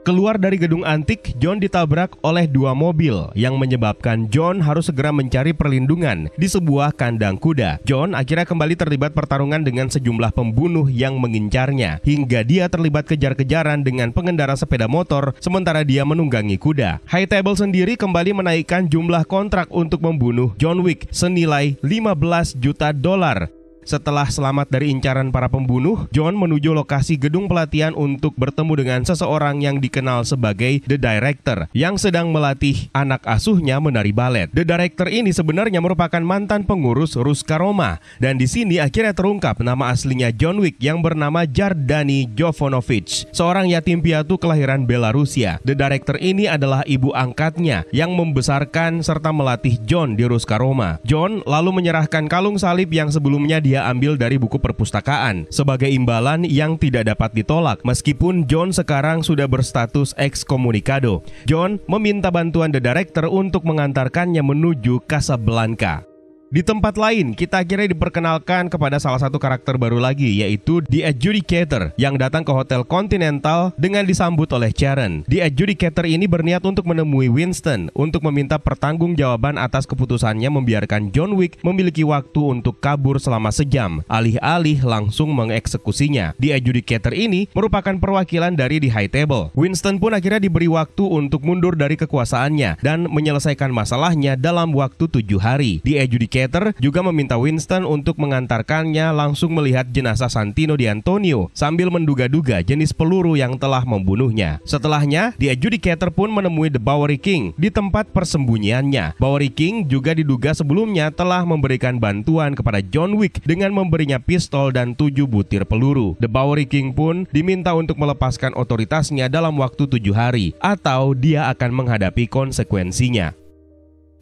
Keluar dari gedung antik, John ditabrak oleh dua mobil yang menyebabkan John harus segera mencari perlindungan di sebuah kandang kuda. John akhirnya kembali terlibat pertarungan dengan sejumlah pembunuh yang mengincarnya, hingga dia terlibat kejar-kejaran dengan pengendara sepeda motor sementara dia menunggangi kuda. High Table sendiri kembali menaikkan jumlah kontrak untuk membunuh John Wick senilai 15 juta dolar. Setelah selamat dari incaran para pembunuh, John menuju lokasi gedung pelatihan untuk bertemu dengan seseorang yang dikenal sebagai The Director yang sedang melatih anak asuhnya menari balet. The Director ini sebenarnya merupakan mantan pengurus Ruska Roma, dan di sini akhirnya terungkap nama aslinya John Wick yang bernama Jardani Jovanovic, seorang yatim piatu kelahiran Belarusia. The Director ini adalah ibu angkatnya yang membesarkan serta melatih John di Ruska Roma. John lalu menyerahkan kalung salib yang sebelumnya dia ambil dari buku perpustakaan sebagai imbalan yang tidak dapat ditolak meskipun John sekarang sudah berstatus ekskomunikado. John meminta bantuan The Director untuk mengantarkannya menuju Casablanca. Di tempat lain, kita akhirnya diperkenalkan kepada salah satu karakter baru lagi, yaitu The Adjudicator yang datang ke Hotel Continental dengan disambut oleh Sharon. The Adjudicator ini berniat untuk menemui Winston untuk meminta pertanggungjawaban atas keputusannya membiarkan John Wick memiliki waktu untuk kabur selama sejam, alih-alih langsung mengeksekusinya. The Adjudicator ini merupakan perwakilan dari The High Table. Winston pun akhirnya diberi waktu untuk mundur dari kekuasaannya dan menyelesaikan masalahnya dalam waktu 7 hari. The Adjudicator juga meminta Winston untuk mengantarkannya langsung melihat jenazah Santino Di Antonio sambil menduga-duga jenis peluru yang telah membunuhnya. Setelahnya, The Adjudicator pun menemui The Bowery King di tempat persembunyiannya. Bowery King juga diduga sebelumnya telah memberikan bantuan kepada John Wick dengan memberinya pistol dan 7 butir peluru. The Bowery King pun diminta untuk melepaskan otoritasnya dalam waktu 7 hari atau dia akan menghadapi konsekuensinya.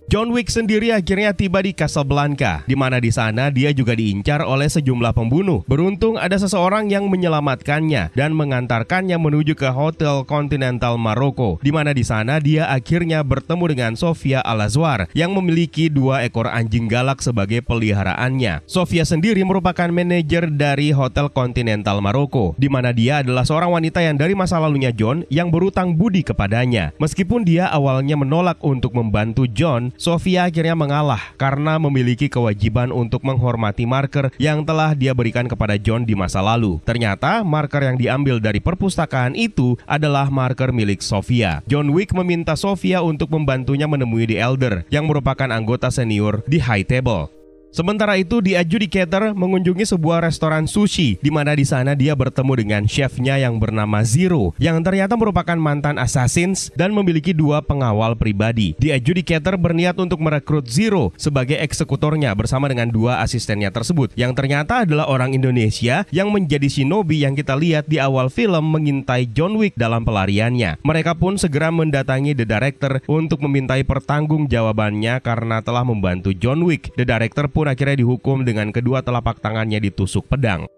John Wick sendiri akhirnya tiba di Casablanca, di mana di sana dia juga diincar oleh sejumlah pembunuh. Beruntung ada seseorang yang menyelamatkannya dan mengantarkannya menuju ke Hotel Continental Maroko, di mana di sana dia akhirnya bertemu dengan Sofia Al-Azwar yang memiliki 2 ekor anjing galak sebagai peliharaannya. Sofia sendiri merupakan manajer dari Hotel Continental Maroko, di mana dia adalah seorang wanita yang dari masa lalunya John yang berutang budi kepadanya. Meskipun dia awalnya menolak untuk membantu John, Sofia akhirnya mengalah karena memiliki kewajiban untuk menghormati marker yang telah dia berikan kepada John di masa lalu. Ternyata marker yang diambil dari perpustakaan itu adalah marker milik Sofia. John Wick meminta Sofia untuk membantunya menemui The Elder yang merupakan anggota senior di High Table. Sementara itu, The Adjudicator mengunjungi sebuah restoran sushi, di mana di sana dia bertemu dengan chefnya yang bernama Zero, yang ternyata merupakan mantan assassins dan memiliki 2 pengawal pribadi. The Adjudicator berniat untuk merekrut Zero sebagai eksekutornya bersama dengan 2 asistennya tersebut, yang ternyata adalah orang Indonesia yang menjadi shinobi yang kita lihat di awal film mengintai John Wick dalam pelariannya. Mereka pun segera mendatangi The Director untuk memintai pertanggungjawabannya karena telah membantu John Wick. The Director pun akhirnya dihukum dengan kedua telapak tangannya ditusuk pedang.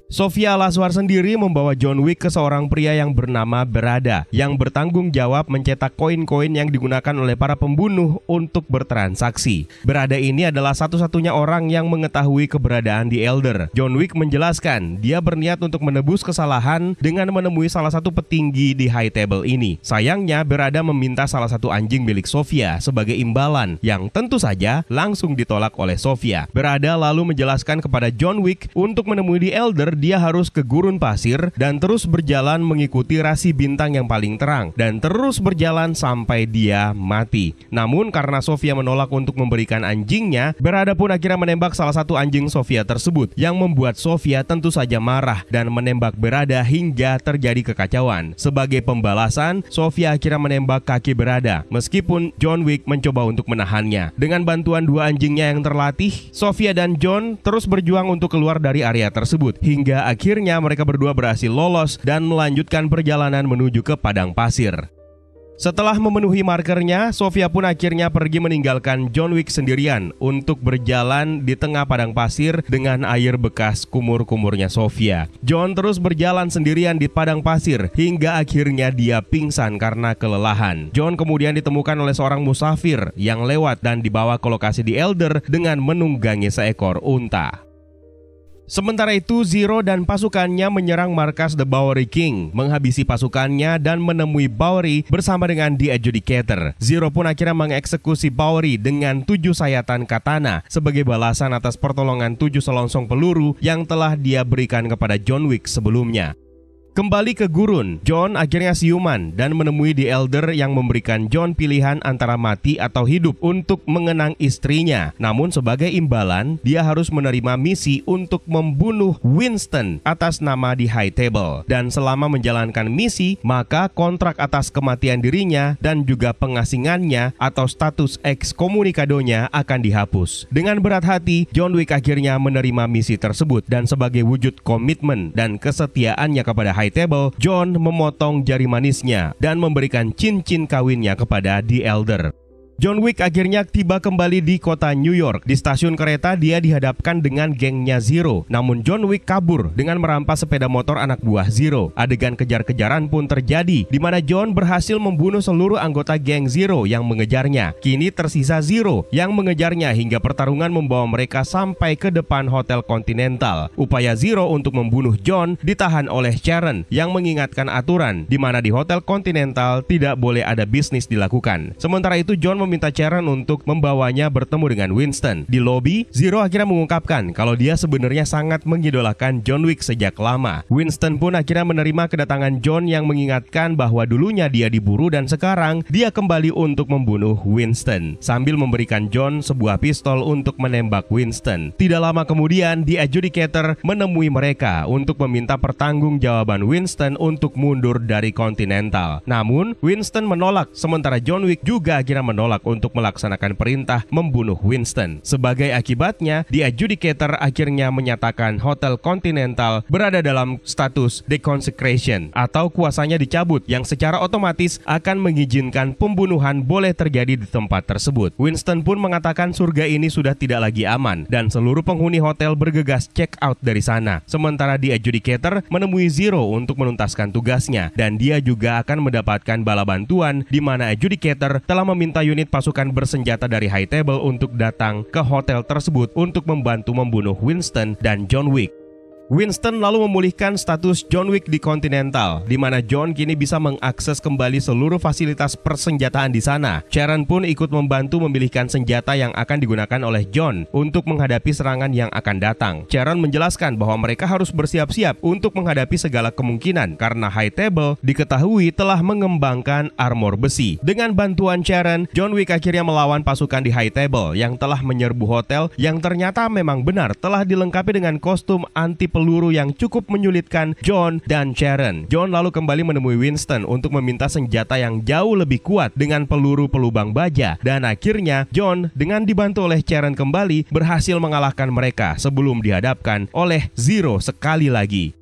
Sofia Al-Azwar sendiri membawa John Wick ke seorang pria yang bernama Berada, yang bertanggung jawab mencetak koin-koin yang digunakan oleh para pembunuh untuk bertransaksi. Berada ini adalah satu-satunya orang yang mengetahui keberadaan The Elder. John Wick menjelaskan dia berniat untuk menebus kesalahan dengan menemui salah satu petinggi di High Table ini. Sayangnya Berada meminta salah satu anjing milik Sofia sebagai imbalan, yang tentu saja langsung ditolak oleh Sofia. Berada lalu menjelaskan kepada John Wick untuk menemui The Elder dia harus ke gurun pasir dan terus berjalan mengikuti rasi bintang yang paling terang dan terus berjalan sampai dia mati. Namun karena Sofia menolak untuk memberikan anjingnya, Berada pun akhirnya menembak salah satu anjing Sofia tersebut, yang membuat Sofia tentu saja marah dan menembak Berada hingga terjadi kekacauan. Sebagai pembalasan, Sofia akhirnya menembak kaki Berada meskipun John Wick mencoba untuk menahannya. Dengan bantuan 2 anjingnya yang terlatih, Sofia dan John terus berjuang untuk keluar dari area tersebut hingga akhirnya mereka berdua berhasil lolos dan melanjutkan perjalanan menuju ke padang pasir. Setelah memenuhi markernya, Sofia pun akhirnya pergi meninggalkan John Wick sendirian untuk berjalan di tengah padang pasir dengan air bekas kumur-kumurnya Sofia. John terus berjalan sendirian di padang pasir hingga akhirnya dia pingsan karena kelelahan. John kemudian ditemukan oleh seorang musafir yang lewat dan dibawa ke lokasi The Elder dengan menunggangi seekor unta. Sementara itu, Zero dan pasukannya menyerang markas The Bowery King, menghabisi pasukannya dan menemui Bowery bersama dengan The Adjudicator. Zero pun akhirnya mengeksekusi Bowery dengan 7 sayatan katana sebagai balasan atas pertolongan 7 selongsong peluru yang telah dia berikan kepada John Wick sebelumnya. Kembali ke gurun, John akhirnya siuman dan menemui The Elder yang memberikan John pilihan antara mati atau hidup untuk mengenang istrinya. Namun sebagai imbalan, dia harus menerima misi untuk membunuh Winston atas nama di High Table. Dan selama menjalankan misi, maka kontrak atas kematian dirinya dan juga pengasingannya atau status ekskomunikadonya akan dihapus. Dengan berat hati, John Wick akhirnya menerima misi tersebut dan sebagai wujud komitmen dan kesetiaannya kepada High Table, John memotong jari manisnya dan memberikan cincin kawinnya kepada The Elder. John Wick akhirnya tiba kembali di kota New York. Di stasiun kereta dia dihadapkan dengan gengnya Zero. Namun John Wick kabur dengan merampas sepeda motor anak buah Zero. Adegan kejar-kejaran pun terjadi, di mana John berhasil membunuh seluruh anggota geng Zero yang mengejarnya. Kini tersisa Zero yang mengejarnya hingga pertarungan membawa mereka sampai ke depan Hotel Continental. Upaya Zero untuk membunuh John ditahan oleh Sharon yang mengingatkan aturan, di mana di Hotel Continental tidak boleh ada bisnis dilakukan. Sementara itu John meminta Sharon untuk membawanya bertemu dengan Winston. Di lobi, Zero akhirnya mengungkapkan kalau dia sebenarnya sangat mengidolakan John Wick sejak lama. Winston pun akhirnya menerima kedatangan John yang mengingatkan bahwa dulunya dia diburu dan sekarang dia kembali untuk membunuh Winston, sambil memberikan John sebuah pistol untuk menembak Winston. Tidak lama kemudian, The Adjudicator menemui mereka untuk meminta pertanggungjawaban Winston untuk mundur dari Continental. Namun, Winston menolak, sementara John Wick juga akhirnya menolak ditembak untuk melaksanakan perintah membunuh Winston. Sebagai akibatnya, The Adjudicator akhirnya menyatakan Hotel Continental berada dalam status deconsecration atau kuasanya dicabut yang secara otomatis akan mengizinkan pembunuhan boleh terjadi di tempat tersebut. Winston pun mengatakan surga ini sudah tidak lagi aman dan seluruh penghuni hotel bergegas check out dari sana. Sementara The Adjudicator menemui Zero untuk menuntaskan tugasnya dan dia juga akan mendapatkan bala bantuan di mana Adjudicator telah meminta unit pasukan bersenjata dari High Table untuk datang ke hotel tersebut untuk membantu membunuh Winston dan John Wick. Winston lalu memulihkan status John Wick di Continental, di mana John kini bisa mengakses kembali seluruh fasilitas persenjataan di sana. Sharon pun ikut membantu memilihkan senjata yang akan digunakan oleh John untuk menghadapi serangan yang akan datang. Sharon menjelaskan bahwa mereka harus bersiap-siap untuk menghadapi segala kemungkinan karena High Table diketahui telah mengembangkan armor besi. Dengan bantuan Sharon, John Wick akhirnya melawan pasukan di High Table yang telah menyerbu hotel yang ternyata memang benar telah dilengkapi dengan kostum anti peluru yang cukup menyulitkan John dan Sharon. John lalu kembali menemui Winston untuk meminta senjata yang jauh lebih kuat dengan peluru pelubang baja dan akhirnya John dengan dibantu oleh Sharon kembali berhasil mengalahkan mereka sebelum dihadapkan oleh Zero sekali lagi.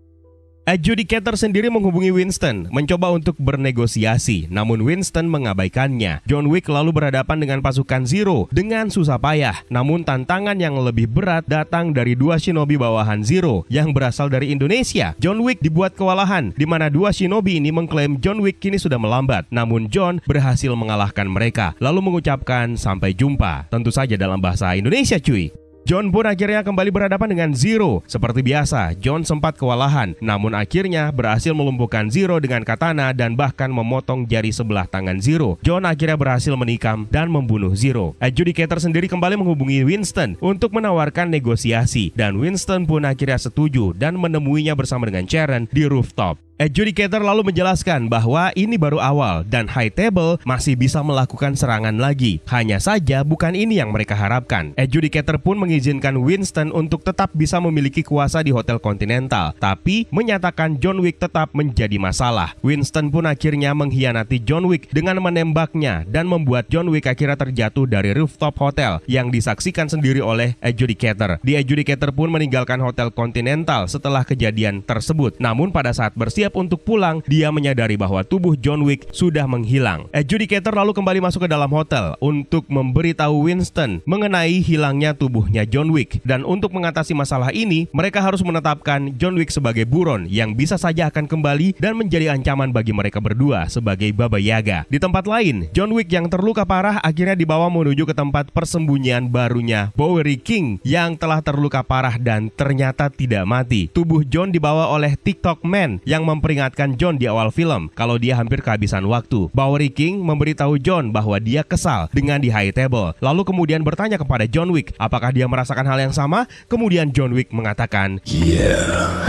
Adjudicator sendiri menghubungi Winston, mencoba untuk bernegosiasi, namun Winston mengabaikannya. John Wick lalu berhadapan dengan pasukan Zero dengan susah payah, namun tantangan yang lebih berat datang dari dua shinobi bawahan Zero yang berasal dari Indonesia. John Wick dibuat kewalahan, di mana dua shinobi ini mengklaim John Wick kini sudah melambat, namun John berhasil mengalahkan mereka, lalu mengucapkan sampai jumpa. Tentu saja dalam bahasa Indonesia cuy. John pun akhirnya kembali berhadapan dengan Zero. Seperti biasa, John sempat kewalahan, namun akhirnya berhasil melumpuhkan Zero dengan katana dan bahkan memotong jari sebelah tangan Zero. John akhirnya berhasil menikam dan membunuh Zero. Adjudicator sendiri kembali menghubungi Winston untuk menawarkan negosiasi, dan Winston pun akhirnya setuju dan menemuinya bersama dengan Sharon di rooftop. Adjudicator lalu menjelaskan bahwa ini baru awal dan High Table masih bisa melakukan serangan lagi. Hanya saja bukan ini yang mereka harapkan. Adjudicator pun mengizinkan Winston untuk tetap bisa memiliki kuasa di Hotel Continental, tapi menyatakan John Wick tetap menjadi masalah. Winston pun akhirnya mengkhianati John Wick dengan menembaknya dan membuat John Wick akhirnya terjatuh dari rooftop hotel yang disaksikan sendiri oleh Adjudicator. The Adjudicator pun meninggalkan Hotel Continental setelah kejadian tersebut. Namun pada saat bersiap untuk pulang, dia menyadari bahwa tubuh John Wick sudah menghilang. Adjudicator lalu kembali masuk ke dalam hotel untuk memberitahu Winston mengenai hilangnya tubuhnya John Wick. Dan untuk mengatasi masalah ini, mereka harus menetapkan John Wick sebagai buron yang bisa saja akan kembali dan menjadi ancaman bagi mereka berdua sebagai Baba Yaga. Di tempat lain, John Wick yang terluka parah akhirnya dibawa menuju ke tempat persembunyian barunya Bowery King yang telah terluka parah dan ternyata tidak mati. Tubuh John dibawa oleh TikTok Man yang memperingatkan John di awal film kalau dia hampir kehabisan waktu. Bowery King memberitahu John bahwa dia kesal dengan di High Table. Lalu kemudian bertanya kepada John Wick apakah dia merasakan hal yang sama. Kemudian John Wick mengatakan, "Yeah."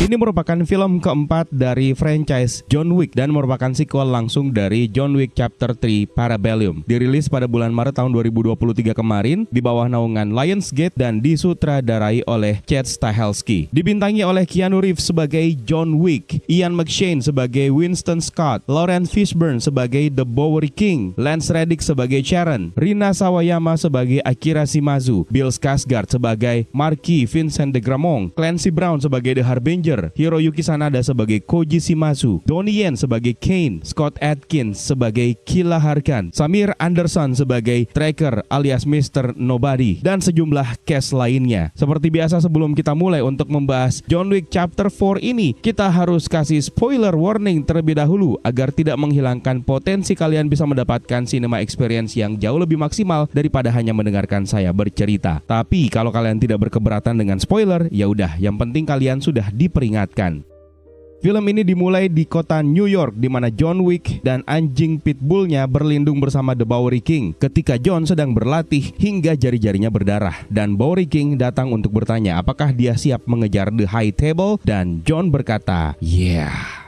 Ini merupakan film keempat dari franchise John Wick dan merupakan sequel langsung dari John Wick Chapter 3 Parabellum. Dirilis pada bulan Maret tahun 2023 kemarin di bawah naungan Lionsgate dan disutradarai oleh Chad Stahelski. Dibintangi oleh Keanu Reeves sebagai John Wick, Ian McShane sebagai Winston Scott, Lawrence Fishburne sebagai The Bowery King, Lance Reddick sebagai Sharon, Rina Sawayama sebagai Akira Shimazu, Bill Skarsgård sebagai Marquis Vincent de Gramont, Clancy Brown sebagai The Harbinger, Hiroyuki Sanada sebagai Koji Shimazu, Donnie Yen sebagai Kane, Scott Adkins sebagai Killa Harkan, Samir Anderson sebagai Tracker alias Mr. Nobody, dan sejumlah cast lainnya. Seperti biasa sebelum kita mulai untuk membahas John Wick Chapter 4 ini, kita harus kasih spoiler warning terlebih dahulu agar tidak menghilangkan potensi kalian bisa mendapatkan cinema experience yang jauh lebih maksimal daripada hanya mendengarkan saya bercerita. Tapi kalau kalian tidak berkeberatan dengan spoiler, ya udah, yang penting kalian sudah diperingatkan. Film ini dimulai di kota New York di mana John Wick dan anjing pitbullnya berlindung bersama The Bowery King ketika John sedang berlatih hingga jari-jarinya berdarah, dan Bowery King datang untuk bertanya apakah dia siap mengejar The High Table, dan John berkata, "Yeah."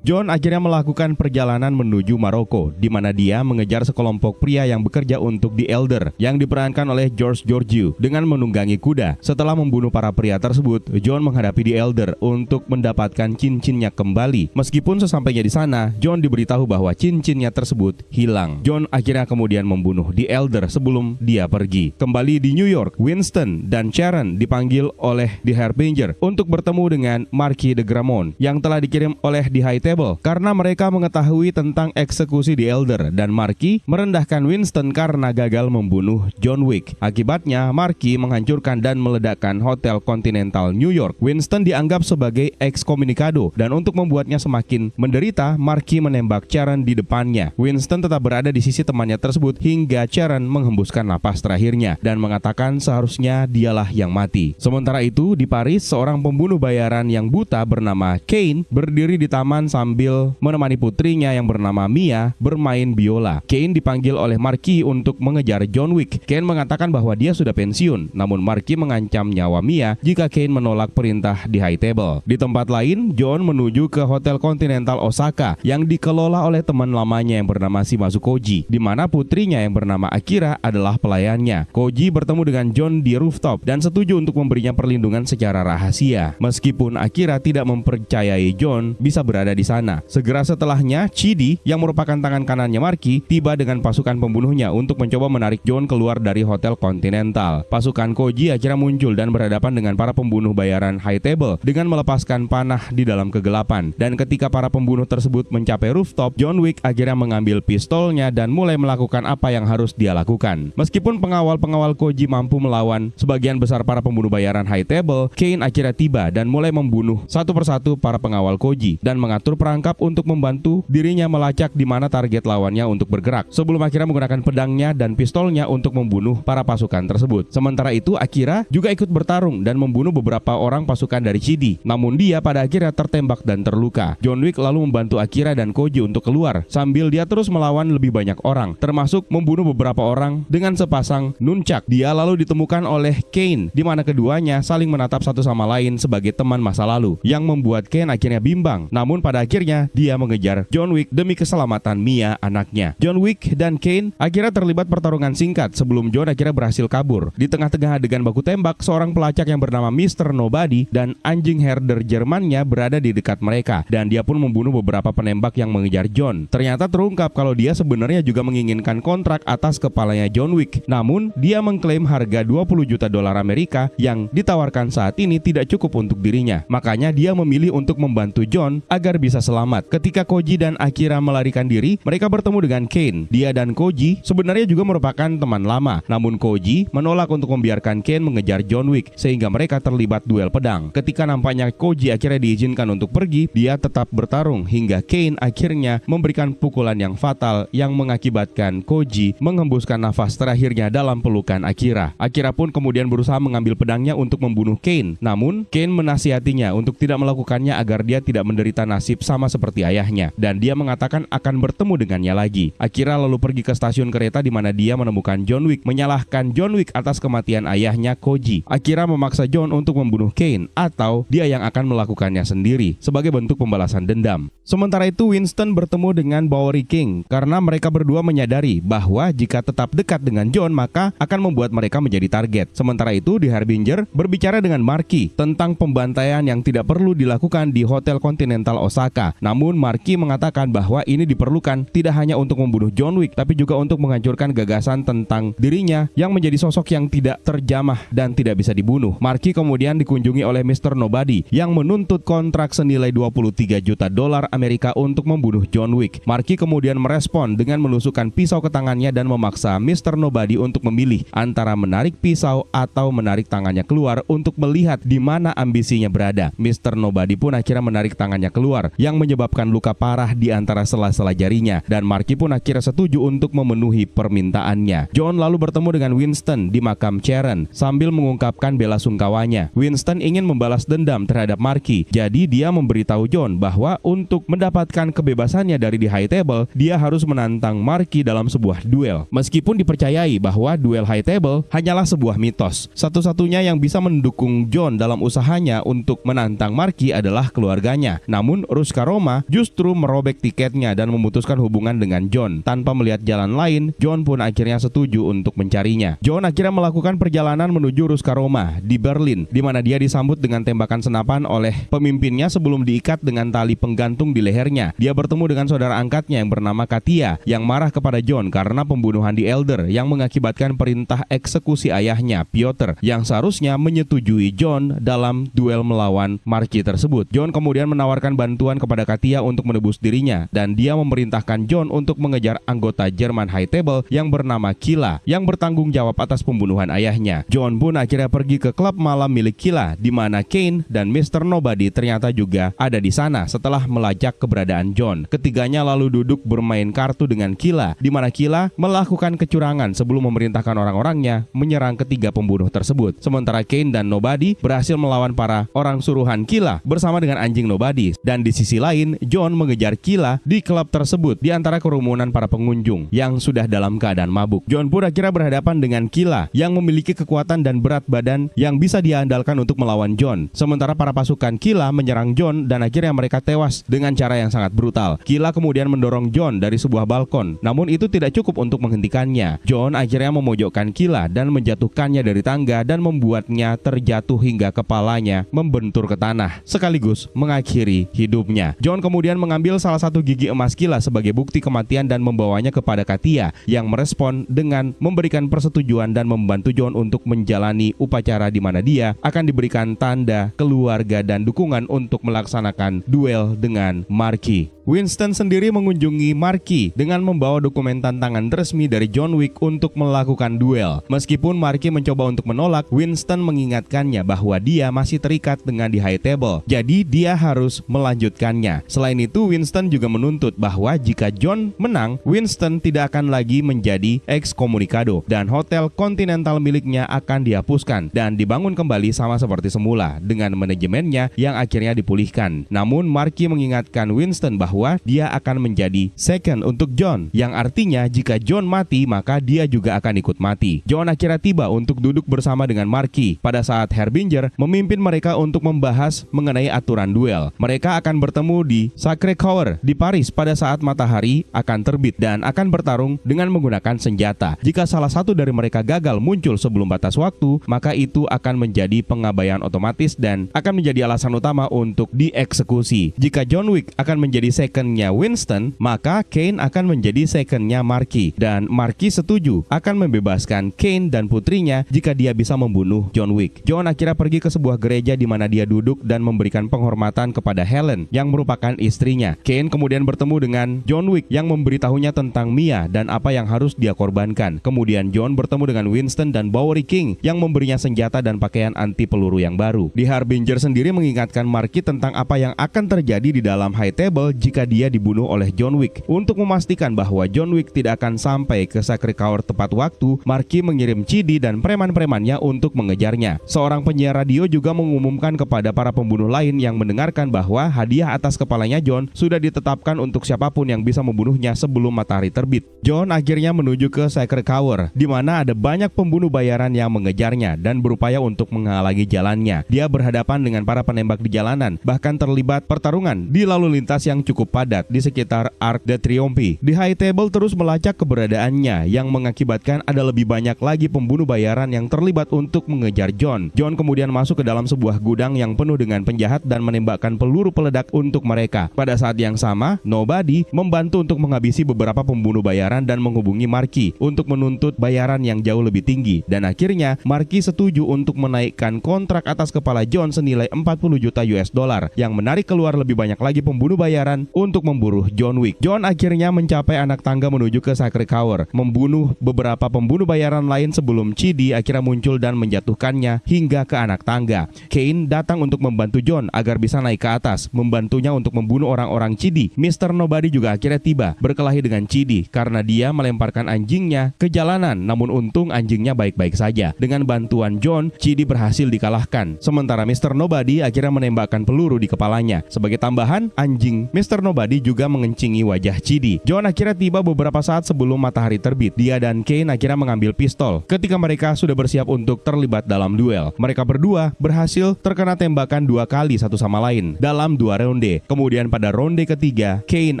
John akhirnya melakukan perjalanan menuju Maroko, di mana dia mengejar sekelompok pria yang bekerja untuk The Elder yang diperankan oleh George Georgiou dengan menunggangi kuda. Setelah membunuh para pria tersebut, John menghadapi The Elder untuk mendapatkan cincinnya kembali. Meskipun sesampainya di sana, John diberitahu bahwa cincinnya tersebut hilang. John akhirnya kemudian membunuh The Elder sebelum dia pergi. Kembali di New York, Winston dan Sharon dipanggil oleh The Harbinger untuk bertemu dengan Marquis de Gramont yang telah dikirim oleh The High Table karena mereka mengetahui tentang eksekusi The Elder, dan Marquis merendahkan Winston karena gagal membunuh John Wick. Akibatnya, Marquis menghancurkan dan meledakkan Hotel Continental New York. Winston dianggap sebagai ekskomunikado, dan untuk membuatnya semakin menderita, Marquis menembak Sharon di depannya. Winston tetap berada di sisi temannya tersebut hingga Sharon menghembuskan napas terakhirnya dan mengatakan seharusnya dialah yang mati. Sementara itu, di Paris, seorang pembunuh bayaran yang buta bernama Kane berdiri di taman sambil menemani putrinya yang bernama Mia bermain biola. Kane dipanggil oleh Marquis untuk mengejar John Wick. Kane mengatakan bahwa dia sudah pensiun, namun Marquis mengancam nyawa Mia jika Kane menolak perintah di High Table. Di tempat lain, John menuju ke Hotel Continental Osaka yang dikelola oleh teman lamanya yang bernama Shimazu Koji, di mana putrinya yang bernama Akira adalah pelayannya. Koji bertemu dengan John di rooftop dan setuju untuk memberinya perlindungan secara rahasia. Meskipun Akira tidak mempercayai John bisa berada di sana. Segera setelahnya, Chidi yang merupakan tangan kanannya Marquis tiba dengan pasukan pembunuhnya untuk mencoba menarik John keluar dari Hotel Continental. Pasukan Koji akhirnya muncul dan berhadapan dengan para pembunuh bayaran High Table dengan melepaskan panah di dalam kegelapan. Dan ketika para pembunuh tersebut mencapai rooftop, John Wick akhirnya mengambil pistolnya dan mulai melakukan apa yang harus dia lakukan. Meskipun pengawal-pengawal Koji mampu melawan sebagian besar para pembunuh bayaran High Table, Kane akhirnya tiba dan mulai membunuh satu persatu para pengawal Koji dan mengatur perangkap untuk membantu dirinya melacak di mana target lawannya untuk bergerak, sebelum akhirnya menggunakan pedangnya dan pistolnya untuk membunuh para pasukan tersebut. Sementara itu, Akira juga ikut bertarung dan membunuh beberapa orang pasukan dari Chidi. Namun dia pada akhirnya tertembak dan terluka. John Wick lalu membantu Akira dan Koji untuk keluar sambil dia terus melawan lebih banyak orang, termasuk membunuh beberapa orang dengan sepasang nunchak. Dia lalu ditemukan oleh Kane, di mana keduanya saling menatap satu sama lain sebagai teman masa lalu, yang membuat Kane akhirnya bimbang. Namun pada akhirnya dia mengejar John Wick demi keselamatan Mia, anaknya. John Wick dan Kane akhirnya terlibat pertarungan singkat sebelum John akhirnya berhasil kabur. Di tengah-tengah adegan baku tembak, seorang pelacak yang bernama Mr. Nobody dan anjing herder Jermannya berada di dekat mereka, dan dia pun membunuh beberapa penembak yang mengejar John. Ternyata terungkap kalau dia sebenarnya juga menginginkan kontrak atas kepalanya John Wick. Namun dia mengklaim harga 20 juta dolar Amerika yang ditawarkan saat ini tidak cukup untuk dirinya. Makanya dia memilih untuk membantu John agar bisa selamat. Ketika Koji dan Akira melarikan diri, mereka bertemu dengan Kane. Dia dan Koji sebenarnya juga merupakan teman lama. Namun Koji menolak untuk membiarkan Kane mengejar John Wick sehingga mereka terlibat duel pedang. Ketika nampaknya Koji akhirnya diizinkan untuk pergi, dia tetap bertarung hingga Kane akhirnya memberikan pukulan yang fatal yang mengakibatkan Koji menghembuskan nafas terakhirnya dalam pelukan Akira. Akira pun kemudian berusaha mengambil pedangnya untuk membunuh Kane. Namun Kane menasihatinya untuk tidak melakukannya agar dia tidak menderita nasib sama seperti ayahnya, dan dia mengatakan akan bertemu dengannya lagi. Akira lalu pergi ke stasiun kereta di mana dia menemukan John Wick, menyalahkan John Wick atas kematian ayahnya Koji. Akira memaksa John untuk membunuh Kane atau dia yang akan melakukannya sendiri sebagai bentuk pembalasan dendam. Sementara itu, Winston bertemu dengan Bowery King karena mereka berdua menyadari bahwa jika tetap dekat dengan John maka akan membuat mereka menjadi target. Sementara itu, The Harbinger berbicara dengan Marquis tentang pembantaian yang tidak perlu dilakukan di Hotel Continental Osaka. Namun Marquis mengatakan bahwa ini diperlukan tidak hanya untuk membunuh John Wick, tapi juga untuk menghancurkan gagasan tentang dirinya yang menjadi sosok yang tidak terjamah dan tidak bisa dibunuh. Marquis kemudian dikunjungi oleh Mr. Nobody yang menuntut kontrak senilai 23 juta dolar Amerika untuk membunuh John Wick. Marquis kemudian merespon dengan menusukkan pisau ke tangannya dan memaksa Mr. Nobody untuk memilih antara menarik pisau atau menarik tangannya keluar untuk melihat di mana ambisinya berada. Mr. Nobody pun akhirnya menarik tangannya keluar yang menyebabkan luka parah di antara sela-sela jarinya, dan Marquis pun akhirnya setuju untuk memenuhi permintaannya. John lalu bertemu dengan Winston di makam Sharon sambil mengungkapkan bela sungkawanya. Winston ingin membalas dendam terhadap Marquis, jadi dia memberitahu John bahwa untuk mendapatkan kebebasannya dari The High Table, dia harus menantang Marquis dalam sebuah duel. Meskipun dipercayai bahwa duel High Table hanyalah sebuah mitos, satu-satunya yang bisa mendukung John dalam usahanya untuk menantang Marquis adalah keluarganya. Namun Ruski Ruska Roma justru merobek tiketnya dan memutuskan hubungan dengan John. Tanpa melihat jalan lain, John pun akhirnya setuju untuk mencarinya. John akhirnya melakukan perjalanan menuju Ruska Roma di Berlin, di mana dia disambut dengan tembakan senapan oleh pemimpinnya sebelum diikat dengan tali penggantung di lehernya. Dia bertemu dengan saudara angkatnya yang bernama Katia yang marah kepada John karena pembunuhan di Elder yang mengakibatkan perintah eksekusi ayahnya, Piotr, yang seharusnya menyetujui John dalam duel melawan Marky tersebut. John kemudian menawarkan bantuan kepada Katia untuk menebus dirinya, dan dia memerintahkan John untuk mengejar anggota German High Table yang bernama Killa yang bertanggung jawab atas pembunuhan ayahnya. John pun akhirnya pergi ke klub malam milik Killa, di mana Kane dan Mr. Nobody ternyata juga ada di sana setelah melacak keberadaan John. Ketiganya lalu duduk bermain kartu dengan Killa, di mana Killa melakukan kecurangan sebelum memerintahkan orang-orangnya menyerang ketiga pembunuh tersebut. Sementara Kane dan Nobody berhasil melawan para orang suruhan Killa bersama dengan anjing Nobody. Dan di sisi lain, John mengejar Killa di klub tersebut di antara kerumunan para pengunjung yang sudah dalam keadaan mabuk. John pun akhirnya berhadapan dengan Killa yang memiliki kekuatan dan berat badan yang bisa diandalkan untuk melawan John. Sementara para pasukan Killa menyerang John dan akhirnya mereka tewas dengan cara yang sangat brutal. Killa kemudian mendorong John dari sebuah balkon, namun itu tidak cukup untuk menghentikannya. John akhirnya memojokkan Killa dan menjatuhkannya dari tangga dan membuatnya terjatuh hingga kepalanya membentur ke tanah, sekaligus mengakhiri hidupnya. John kemudian mengambil salah satu gigi emas Killa sebagai bukti kematian dan membawanya kepada Katia yang merespon dengan memberikan persetujuan dan membantu John untuk menjalani upacara di mana dia akan diberikan tanda keluarga dan dukungan untuk melaksanakan duel dengan Marky. Winston sendiri mengunjungi Marky dengan membawa dokumen tantangan resmi dari John Wick untuk melakukan duel. Meskipun Marky mencoba untuk menolak, Winston mengingatkannya bahwa dia masih terikat dengan di High Table, jadi dia harus melanjutkannya. Selain itu, Winston juga menuntut bahwa jika John menang, Winston tidak akan lagi menjadi ekskomunikado dan hotel Continental miliknya akan dihapuskan dan dibangun kembali sama seperti semula dengan manajemennya yang akhirnya dipulihkan. Namun Marky mengingatkan Winston bahwa dia akan menjadi second untuk John, yang artinya jika John mati maka dia juga akan ikut mati. John akhirnya tiba untuk duduk bersama dengan Marky pada saat Harbinger memimpin mereka untuk membahas mengenai aturan duel. Mereka akan bertemu di Sacré-Cœur di Paris pada saat matahari akan terbit dan akan bertarung dengan menggunakan senjata. Jika salah satu dari mereka gagal muncul sebelum batas waktu, maka itu akan menjadi pengabaian otomatis dan akan menjadi alasan utama untuk dieksekusi. Jika John Wick akan menjadi secondnya Winston, maka Kane akan menjadi secondnya Marky, dan Marky setuju akan membebaskan Kane dan putrinya jika dia bisa membunuh John Wick. John akhirnya pergi ke sebuah gereja di mana dia duduk dan memberikan penghormatan kepada Helen yang merupakan istrinya. Kane kemudian bertemu dengan John Wick yang memberitahunya tentang Mia dan apa yang harus dia korbankan. Kemudian John bertemu dengan Winston dan Bowery King yang memberinya senjata dan pakaian anti peluru yang baru. Di Harbinger sendiri mengingatkan Marky tentang apa yang akan terjadi di dalam High Table jika dia dibunuh oleh John Wick. Untuk memastikan bahwa John Wick tidak akan sampai ke Sacré-Cœur tepat waktu, Marky mengirim Chidi dan preman-premannya untuk mengejarnya. Seorang penyiar radio juga mengumumkan kepada para pembunuh lain yang mendengarkan bahwa hadiah atas kepalanya John sudah ditetapkan untuk siapapun yang bisa membunuhnya sebelum matahari terbit. John akhirnya menuju ke Sacré-Cœur, di mana ada banyak pembunuh bayaran yang mengejarnya dan berupaya untuk menghalangi jalannya. Dia berhadapan dengan para penembak di jalanan, bahkan terlibat pertarungan di lalu lintas yang cukup padat di sekitar Arc de Triomphe. Di High Table terus melacak keberadaannya yang mengakibatkan ada lebih banyak lagi pembunuh bayaran yang terlibat untuk mengejar John. John kemudian masuk ke dalam sebuah gudang yang penuh dengan penjahat dan menembakkan peluru peledak untuk mereka. Pada saat yang sama, Nobody membantu untuk menghabisi beberapa pembunuh bayaran dan menghubungi Marky untuk menuntut bayaran yang jauh lebih tinggi. Dan akhirnya Marky setuju untuk menaikkan kontrak atas kepala John senilai 40 juta US dollar yang menarik keluar lebih banyak lagi pembunuh bayaran untuk memburu John Wick. John akhirnya mencapai anak tangga menuju ke Sacré-Cœur, membunuh beberapa pembunuh bayaran lain sebelum Chidi akhirnya muncul dan menjatuhkannya hingga ke anak tangga. Kane datang untuk membantu John agar bisa naik ke atas, membantunya untuk membunuh orang-orang Chidi. Mr. Nobody juga akhirnya tiba berkelahi dengan Chidi karena dia melemparkan anjingnya ke jalanan, namun untung anjingnya baik-baik saja. Dengan bantuan John, Chidi berhasil dikalahkan. Sementara Mr. Nobody akhirnya menembakkan peluru di kepalanya. Sebagai tambahan, anjing Mr. Nobody juga mengencingi wajah Chidi. John akhirnya tiba beberapa saat sebelum matahari terbit. Dia dan Kane akhirnya mengambil pistol. Ketika mereka sudah bersiap untuk terlibat dalam duel, mereka berdua berhasil terkena tembakan 2 kali satu sama lain dalam 2 ronde. Kemudian pada ronde ketiga, Kane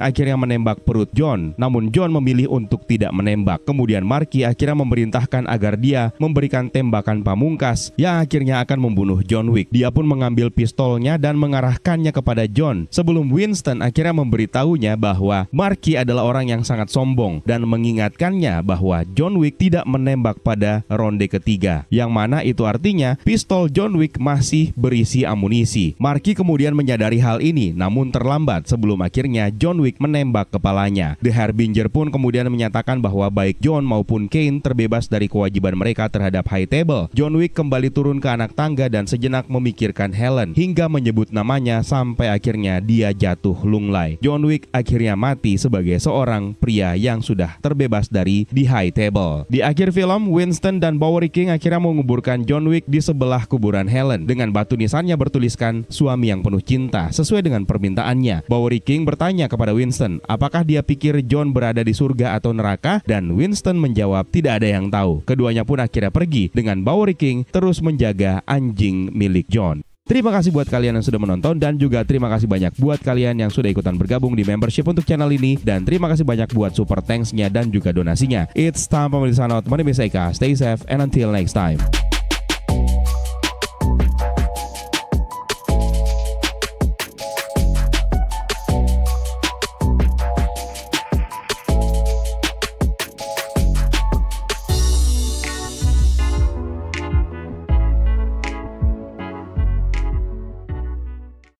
akhirnya menembak perut John, namun John memilih untuk tidak menembak. Kemudian Marky akhirnya memerintahkan agar dia memberikan tembakan pamungkas yang akhirnya akan membunuh John Wick. Dia pun mengambil pistolnya dan mengarahkannya kepada John sebelum Winston akhirnya memberitahunya bahwa Marky adalah orang yang sangat sombong dan mengingatkannya bahwa John Wick tidak menembak pada ronde ketiga, yang mana itu artinya pistol John Wick masih berisi amunisi. Marky kemudian menyadari hal ini, namun terlambat sebelum akhirnya John Wick menembak kepalanya. The Harbinger pun kemudian menyatakan bahwa baik John maupun Kane terbebas dari kewajiban mereka terhadap High Table. John Wick kembali turun ke anak tangga dan sejenak memikirkan Helen hingga menyebut namanya sampai akhirnya dia jatuh lunglai. John Wick akhirnya mati sebagai seorang pria yang sudah terbebas dari The High Table. Di akhir film, Winston dan Bowery King akhirnya menguburkan John Wick di sebelah kuburan Helen dengan batu nisannya bertuliskan suami yang penuh cinta sesuai dengan permintaannya. Bowery King bertanya kepada Winston apakah dia pikir John berada di surga atau neraka, dan Winston menjawab tidak ada yang tahu. Keduanya pun akhirnya pergi dengan Bowery King terus menjaga anjing milik John. Terima kasih buat kalian yang sudah menonton, dan juga terima kasih banyak buat kalian yang sudah ikutan bergabung di membership untuk channel ini, dan terima kasih banyak buat super thanks-nya dan juga donasinya. It's time pemeriksaan out. My name is Eka. Stay safe and until next time.